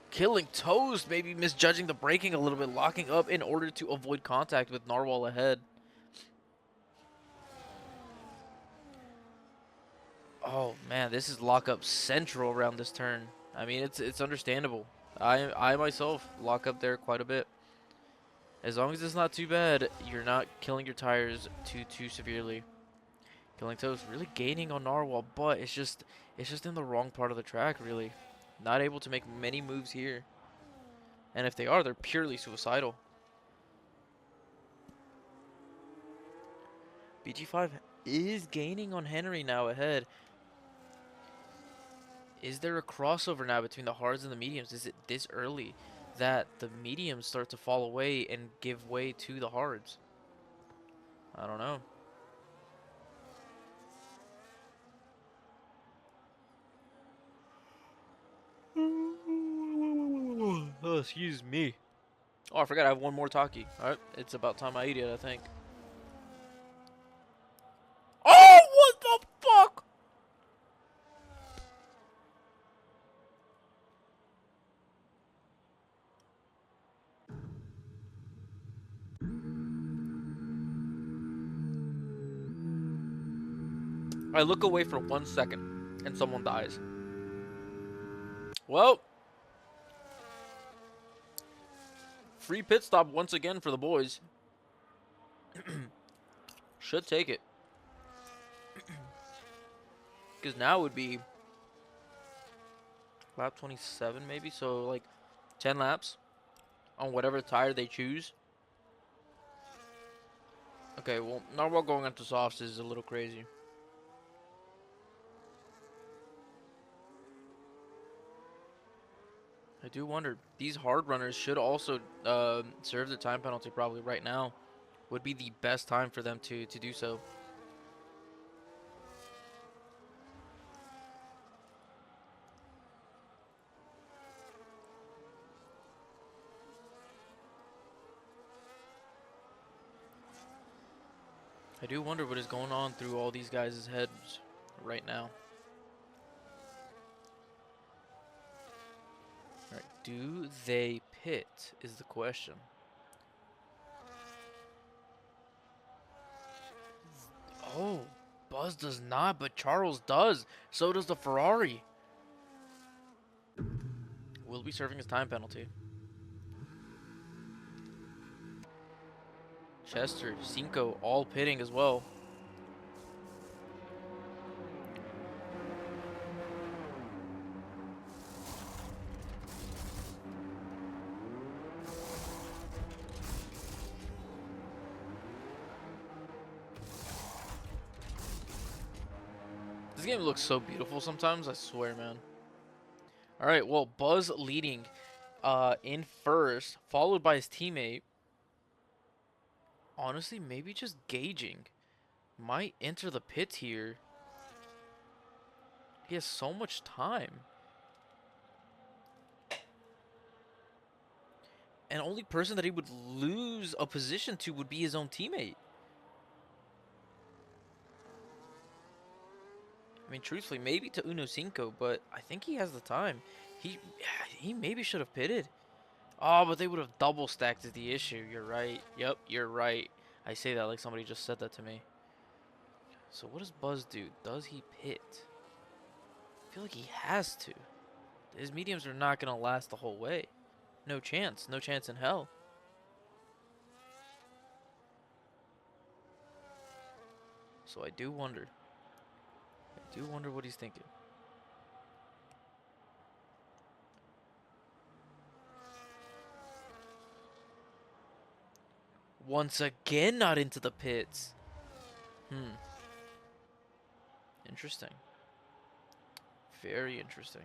Killing Toast, maybe misjudging the braking a little bit, locking up in order to avoid contact with Narwhal ahead. Oh man, this is lockup central around this turn. I mean, it's understandable. I myself lock up there quite a bit. As long as it's not too bad, you're not killing your tires too severely. Killing Toast really gaining on Narwhal, but it's just in the wrong part of the track, really. Not able to make many moves here. And if they are, they're purely suicidal. BG5 is gaining on Henry now ahead. Is there a crossover now between the hards and the mediums? Is it this early that the mediums start to fall away and give way to the hards? I don't know. Oh, excuse me. Oh, I forgot I have one more talkie. Alright, it's about time I eat it, I think. Oh, what the fuck? I look away for 1 second and someone dies. Well, free pit stop once again for the boys. Should take it. Because now would be lap 27 maybe, so like 10 laps on whatever tire they choose. Okay, well, Narwhal going into softs is a little crazy. I do wonder, these hard runners should also serve the time penalty probably right now. Would be the best time for them to do so. I do wonder what is going on through all these guys' heads right now. Alright, do they pit is the question. Buzz does not, but Charles does. So does the Ferrari. Will be serving his time penalty. Chester, Cinco, all pitting as well. This game looks so beautiful sometimes, I swear, man. All right, well, Buzz leading in first, followed by his teammate. Honestly, maybe just gauging. Might enter the pits here. He has so much time. And only person that he would lose a position to would be his own teammate. I mean, truthfully, maybe to Uno Cinco, but I think he has the time. He he maybe should have pitted. Oh, but they would have double stacked is the issue. You're right. Yep, you're right. I say that like somebody just said that to me. So what does Buzz do? Does he pit? I feel like he has to. His mediums are not going to last the whole way. No chance. No chance in hell. So I do wonder. I do wonder what he's thinking. Once again, not into the pits. Interesting. Very interesting.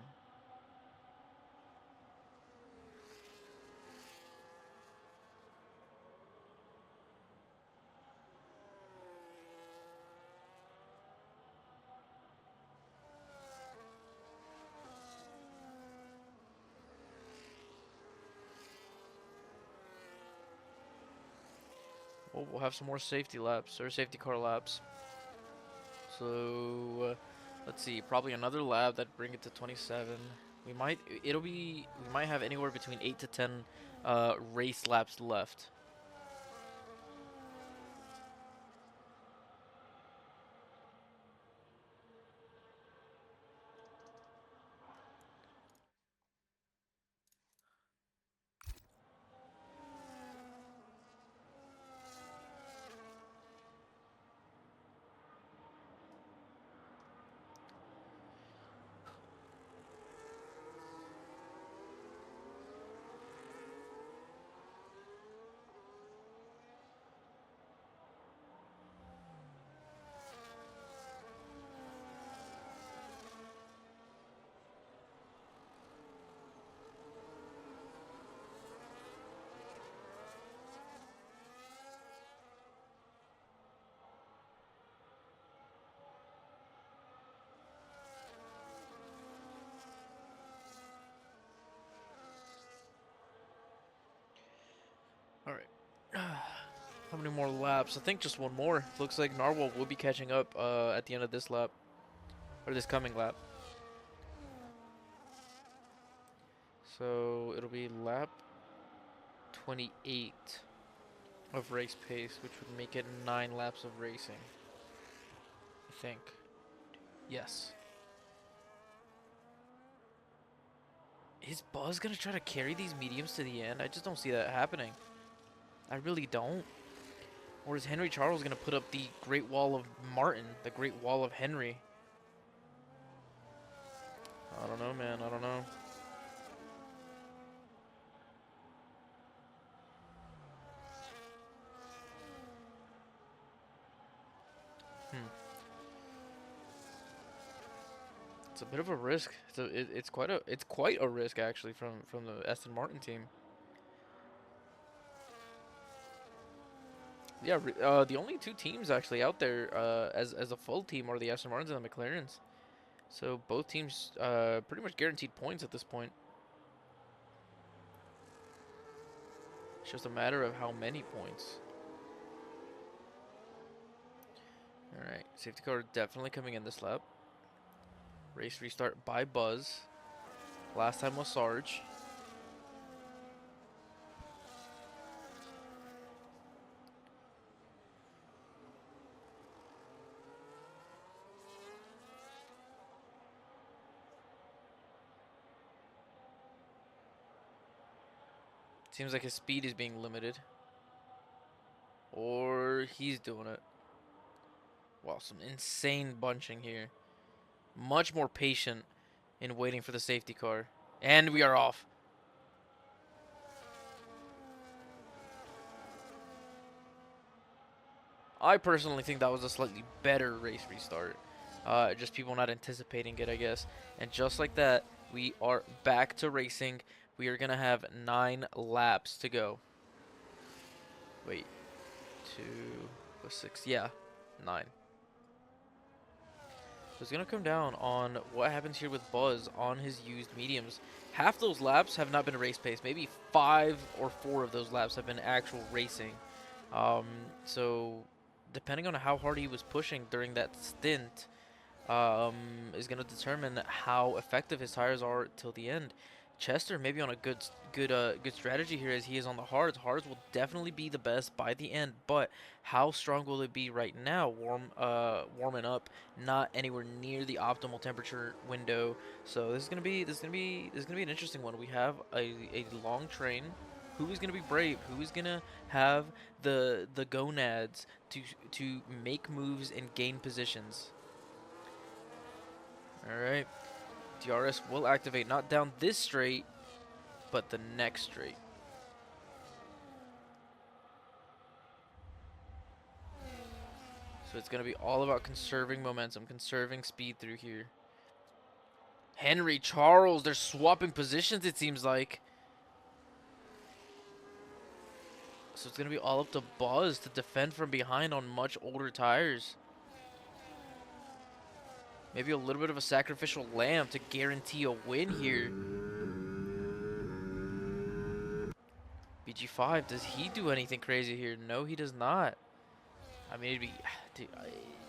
Well, we'll have some more safety laps, or safety car laps. So, let's see, probably another lap that bring it to 27. We might have anywhere between 8 to 10 race laps left. All right. How many more laps? I think just one more. Looks like Narwhal will be catching up at the end of this lap, or this coming lap. So it'll be lap 28 of race pace, which would make it 9 laps of racing. I think. Yes. Is Buzz gonna try to carry these mediums to the end? I just don't see that happening. I really don't. Or is Henry Charles gonna put up the Great Wall of Martin, the Great Wall of Henry? I don't know, man. I don't know. Hmm. It's a bit of a risk. It's quite a risk actually from the Aston Martin team. Yeah, the only two teams actually out there as a full team are the Aston Martins and the McLarens. So both teams pretty much guaranteed points at this point. It's just a matter of how many points. All right, safety car definitely coming in this lap. Race restart by Buzz. Last time was Sarge. Seems like his speed is being limited. Or he's doing it. Wow, some insane bunching here. Much more patient in waiting for the safety car. And we are off. I personally think that was a slightly better race restart. Just people not anticipating it, I guess. And just like that, we are back to racing. We are going to have 9 laps to go. Wait. 2, 6. Yeah, 9. So it's going to come down on what happens here with Buzz on his used mediums. Half those laps have not been race pace. Maybe 5 or 4 of those laps have been actual racing. So depending on how hard he was pushing during that stint, is going to determine how effective his tires are till the end. Chester maybe on a good strategy here as he is on the hards. Hards will definitely be the best by the end, but how strong will it be right now? Warming up, not anywhere near the optimal temperature window. So this is gonna be an interesting one. We have a long train. Who is gonna be brave? Who is gonna have the gonads to make moves and gain positions? Alright. DRS will activate, not down this straight, but the next straight. So it's going to be all about conserving momentum, conserving speed through here. Henry, Charles, they're swapping positions, it seems like. So it's going to be all up to Buzz to defend from behind on much older tires. Maybe a little bit of a sacrificial lamb to guarantee a win here. BG5, does he do anything crazy here? No, he does not. I mean, it'd be... Dude,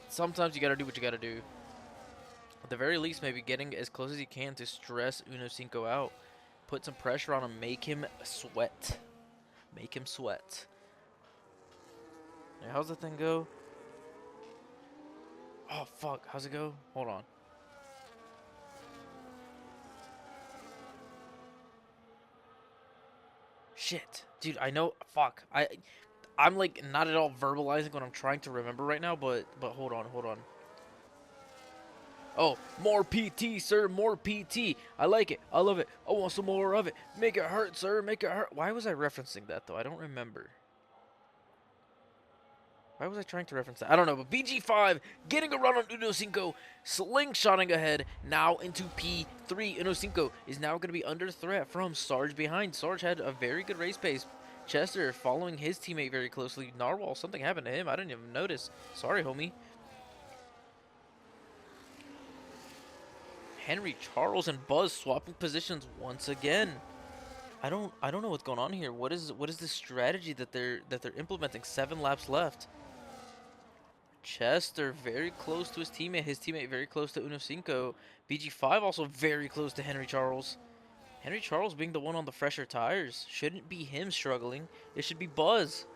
sometimes you gotta do what you gotta do. At the very least, maybe getting as close as you can to stress Uno Cinco out. Put some pressure on him. Make him sweat. Make him sweat. Now, how's the thing go? Oh, fuck. How's it go? Hold on. Shit. Dude, I know. Fuck. I'm like not at all verbalizing what I'm trying to remember right now, but hold on, hold on. Oh, more PT, sir, more PT. I like it. I love it. I want some more of it. Make it hurt, sir. Make it hurt. Why was I referencing that, though? I don't remember. Why was I trying to reference that? I don't know, but BG5 getting a run on Uno Cinco, slingshotting ahead, now into P3. Uno Cinco is now going to be under threat from Sarge behind. Sarge had a very good race pace. Chester following his teammate very closely. Narwhal, something happened to him. I didn't even notice. Sorry, homie. Henry, Charles, and Buzz swapping positions once again. I don't know what's going on here. What is the strategy that they're implementing? 7 laps left. Chester very close to his teammate very close to Uno Cinco. BG5 also very close to Henry Charles. Henry Charles being the one on the fresher tires. Shouldn't be him struggling. It should be Buzz.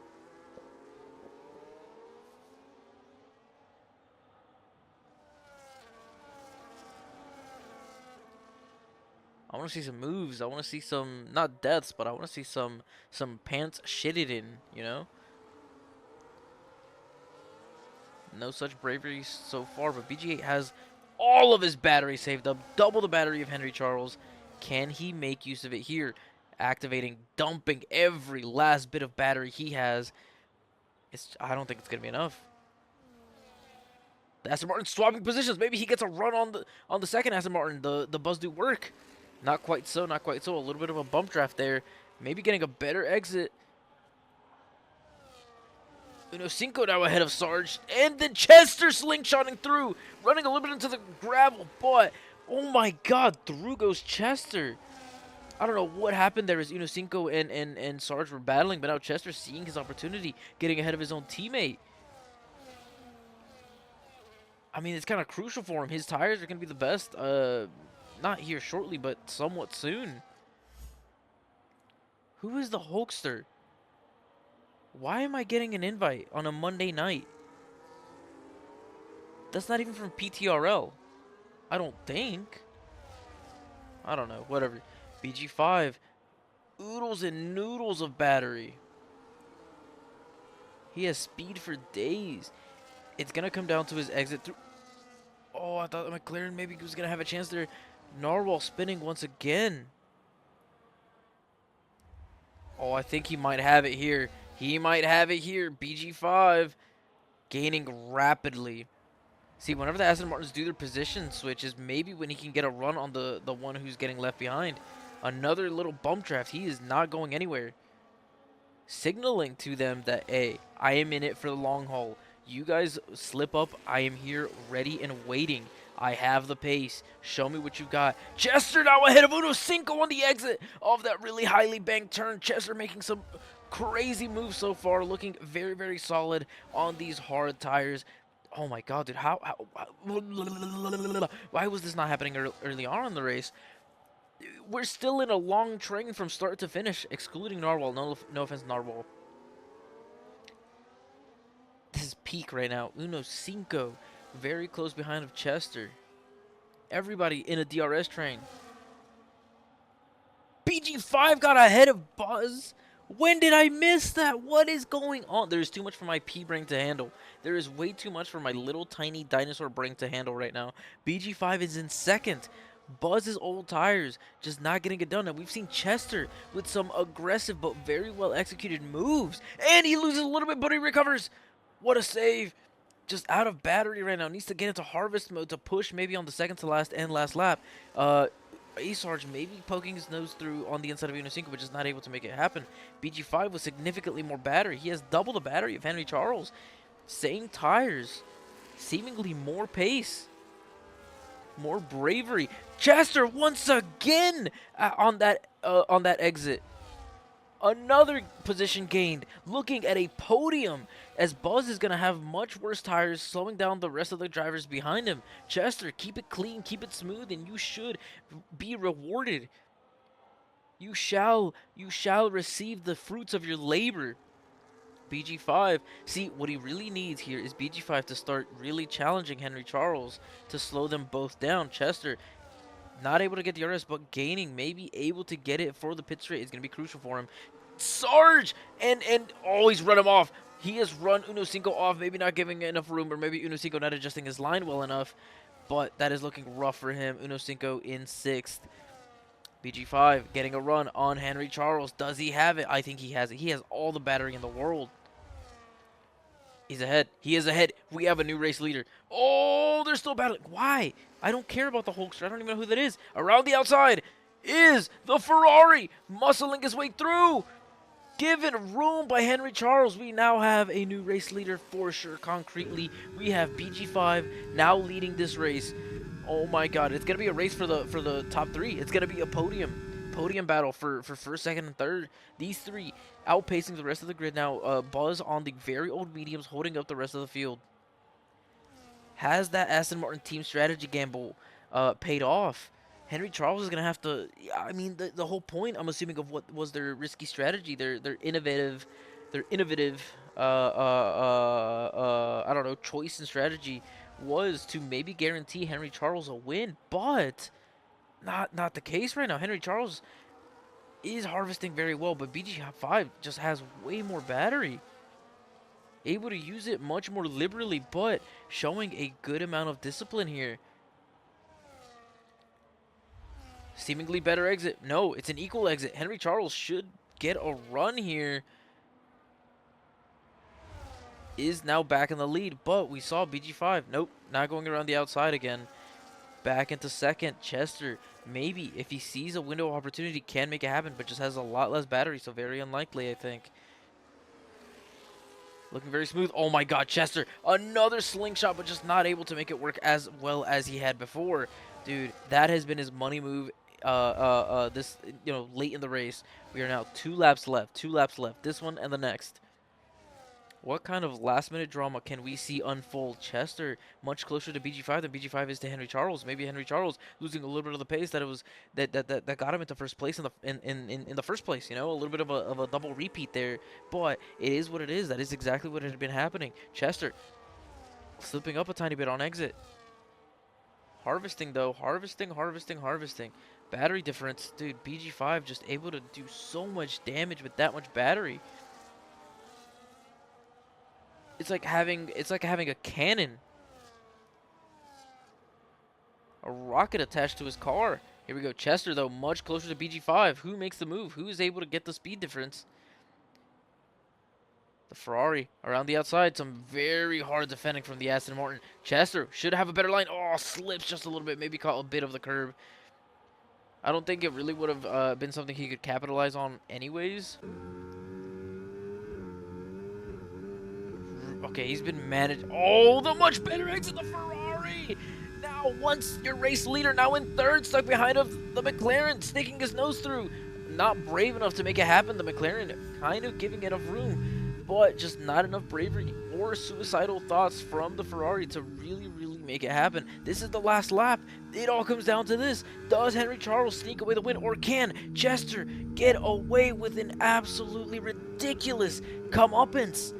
I want to see some moves. I want to see some, not deaths, but I want to see some pants shitted in, you know? No such bravery so far, but BG8 has all of his battery saved up. Double the battery of Henry Charles. Can he make use of it here? Activating, dumping every last bit of battery he has. I don't think it's going to be enough. The Aston Martin swapping positions. Maybe he gets a run on the second Aston Martin. The Buzz do work. Not quite so, not quite so. A little bit of a bump draft there. Maybe getting a better exit. Uno Cinco now ahead of Sarge. And then Chester slingshotting through. Running a little bit into the gravel. But, oh my god, through goes Chester. I don't know what happened there as Uno Cinco and Sarge were battling. But now Chester seeing his opportunity. Getting ahead of his own teammate. I mean, it's kind of crucial for him. His tires are going to be the best. Not here shortly, but somewhat soon. Who is the Hulkster? Why am I getting an invite on a Monday night? That's not even from PTRL. I don't think. I don't know. Whatever. BG5 oodles and noodles of battery. He has speed for days. It's gonna come down to his exit through. Oh, I thought McLaren maybe was gonna have a chance there. Narwhal spinning once again. Oh, I think he might have it here. He might have it here. BG5 gaining rapidly. See, whenever the Aston Martins do their position switches, maybe when he can get a run on the one who's getting left behind. Another little bump draft. He is not going anywhere. Signaling to them that, hey, I am in it for the long haul. You guys slip up. I am here ready and waiting. I have the pace. Show me what you got. Chester now ahead of Uno Cinco on the exit of that really highly banked turn. Chester making some crazy moves so far. Looking very, very solid on these hard tires. Oh my god, dude. Why was this not happening early on in the race? We're still in a long train from start to finish, excluding Narwhal. No offense, Narwhal. This is peak right now. Uno Cinco, very close behind of Chester. Everybody in a DRS train. BG5 got ahead of Buzz. When did I miss that? What is going on? There's too much for my P brain to handle. There is way too much for my little tiny dinosaur brain to handle right now. BG5 is in second. Buzz's old tires just not getting it done. And we've seen Chester with some aggressive but very well executed moves. And he loses a little bit, but he recovers. What a save. Just out of battery right now. Needs to get into harvest mode to push maybe on the second to last and last lap. A-Sarge maybe poking his nose through on the inside of Uno Cinco, but just not able to make it happen. BG5 with significantly more battery. He has double the battery of Henry Charles. Same tires. Seemingly more pace. More bravery. Chester once again on that exit. Another position gained. Looking at a podium as Buzz is going to have much worse tires, slowing down the rest of the drivers behind him. Chester, keep it clean, keep it smooth, and you should be rewarded. You shall receive the fruits of your labor. BG5, see, what he really needs here is BG5 to start really challenging Henry Charles to slow them both down. Chester, not able to get the RS, but gaining, maybe able to get it for the pit straight is going to be crucial for him. Sarge! And always run him off. He has run Uno Cinco off, maybe not giving enough room, or maybe Uno Cinco not adjusting his line well enough. But that is looking rough for him. Uno Cinco in 6th. BG5 getting a run on Henry Charles. Does he have it? I think he has it. He has all the battery in the world. He's ahead. He is ahead. We have a new race leader. Oh, they're still battling. Why? I don't care about the Hulkster. I don't even know who that is. Around the outside is the Ferrari. Muscling his way through. Given room by Henry Charles, we now have a new race leader for sure, concretely. We have BG5 now leading this race. Oh my god, it's going to be a race for the top 3. It's going to be a podium battle for first, second, and third. These 3 outpacing the rest of the grid now. Buzz on the very old mediums holding up the rest of the field. Has that Aston Martin team strategy gamble paid off? Henry Charles is going to have to, I mean, the whole point, I'm assuming, of what was their risky strategy, their innovative, I don't know, choice and strategy was to maybe guarantee Henry Charles a win, but not the case right now. Henry Charles is harvesting very well, but BG5 just has way more battery. Able to use it much more liberally, but showing a good amount of discipline here. Seemingly better exit. No, it's an equal exit. Henry Charles should get a run here. Is now back in the lead, but we saw BG5. Nope, not going around the outside again. Back into second. Chester, maybe, if he sees a window of opportunity, can make it happen, but just has a lot less battery, so very unlikely, I think. Looking very smooth. Oh my god, Chester. Another slingshot, but just not able to make it work as well as he had before. Dude, that has been his money move this, late in the race. We are now 2 laps left. 2 laps left. This one and the next. What kind of last-minute drama can we see unfold? Chester much closer to BG5 than BG5 is to Henry Charles. Maybe Henry Charles losing a little bit of the pace that got him into first place in the first place. A little bit of a double repeat there. But it is what it is. That is exactly what had been happening. Chester slipping up a tiny bit on exit. Harvesting though. Harvesting. battery difference, dude. BG5 just able to do so much damage with that much battery. It's like having a cannon, a rocket attached to his car. Here we go. Chester though, much closer to BG5. Who makes the move? Who is able to get the speed difference? The Ferrari around the outside. Some very hard defending from the Aston Martin. Chester should have a better line. Oh, slips just a little bit. Maybe caught a bit of the curb. I don't think it really would have been something he could capitalize on anyways. Okay, he's been managed. Oh, the much better exit, the Ferrari! Now, once your race leader, now in third, stuck behind of the McLaren, sticking his nose through. Not brave enough to make it happen. The McLaren kind of giving enough room, but just not enough bravery or suicidal thoughts from the Ferrari to really make it happen. This is the last lap. It all comes down to this. Does Henry Charles sneak away the win, or can Chester get away with an absolutely ridiculous comeuppance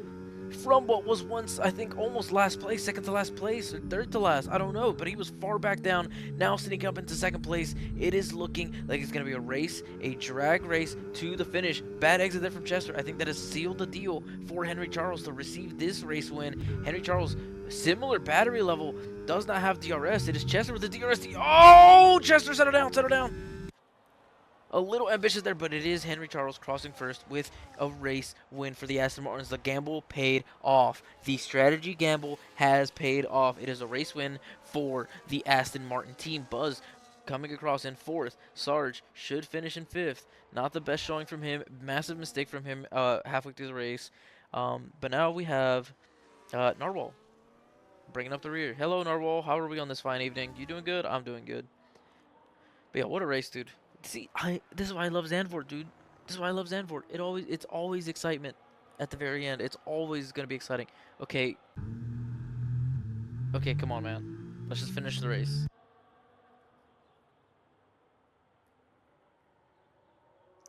from what was once, I think, almost last place, second to last place, or third to last, I don't know, but he was far back down, now sneaking up into second place. It is looking like it's going to be a race, a drag race to the finish. Bad exit there from Chester. I think that has sealed the deal for Henry Charles to receive this race win. Henry Charles, similar battery level, does not have DRS. It is Chester with the DRS. Oh, Chester, settle down, settle down. A little ambitious there, but it is Henry Charles crossing first with a race win for the Aston Martins. The gamble paid off. The strategy gamble has paid off. It is a race win for the Aston Martin team. Buzz coming across in fourth. Sarge should finish in fifth. Not the best showing from him. Massive mistake from him halfway through the race. But now we have Narwhal bringing up the rear. Hello, Narwhal. How are we on this fine evening? You doing good? I'm doing good. But yeah, what a race, dude. See, this is why I love Zandvoort, dude. This is why I love Zandvoort. It's always excitement at the very end. It's always gonna be exciting. Okay, okay, come on, man. Let's just finish the race.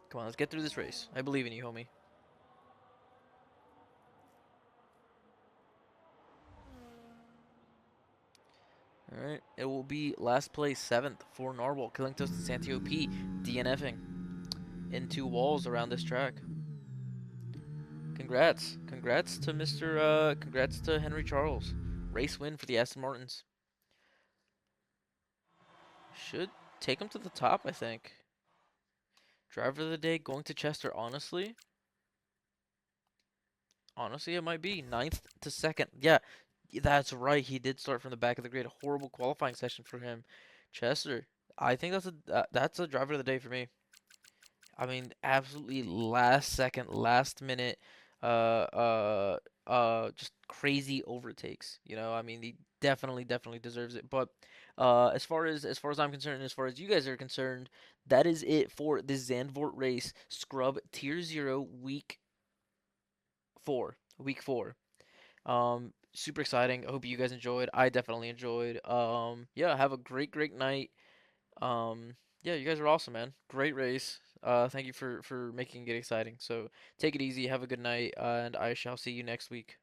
Come on, let's get through this race. I believe in you, homie. All right, it will be last place, seventh for Narwhal, killing toast to Santio P, DNFing into walls around this track. Congrats to congrats to Henry Charles. Race win for the Aston Martins. Should take him to the top, I think. Driver of the day going to Chester, honestly. Honestly, it might be ninth to second. Yeah, that's right. He did start from the back of the grid. Horrible qualifying session for him. Chester, I think that's a driver of the day for me. I mean, absolutely last second, last minute, just crazy overtakes. I mean, he definitely deserves it. But as far as I'm concerned, and as far as you guys are concerned, that is it for the Zandvoort race Scrub Tier Zero Week 4. Super exciting. I hope you guys enjoyed. I definitely enjoyed. Yeah, have a great night. Yeah, you guys are awesome, man. Great race. Thank you for making it exciting. So take it easy. Have a good night, and I shall see you next week.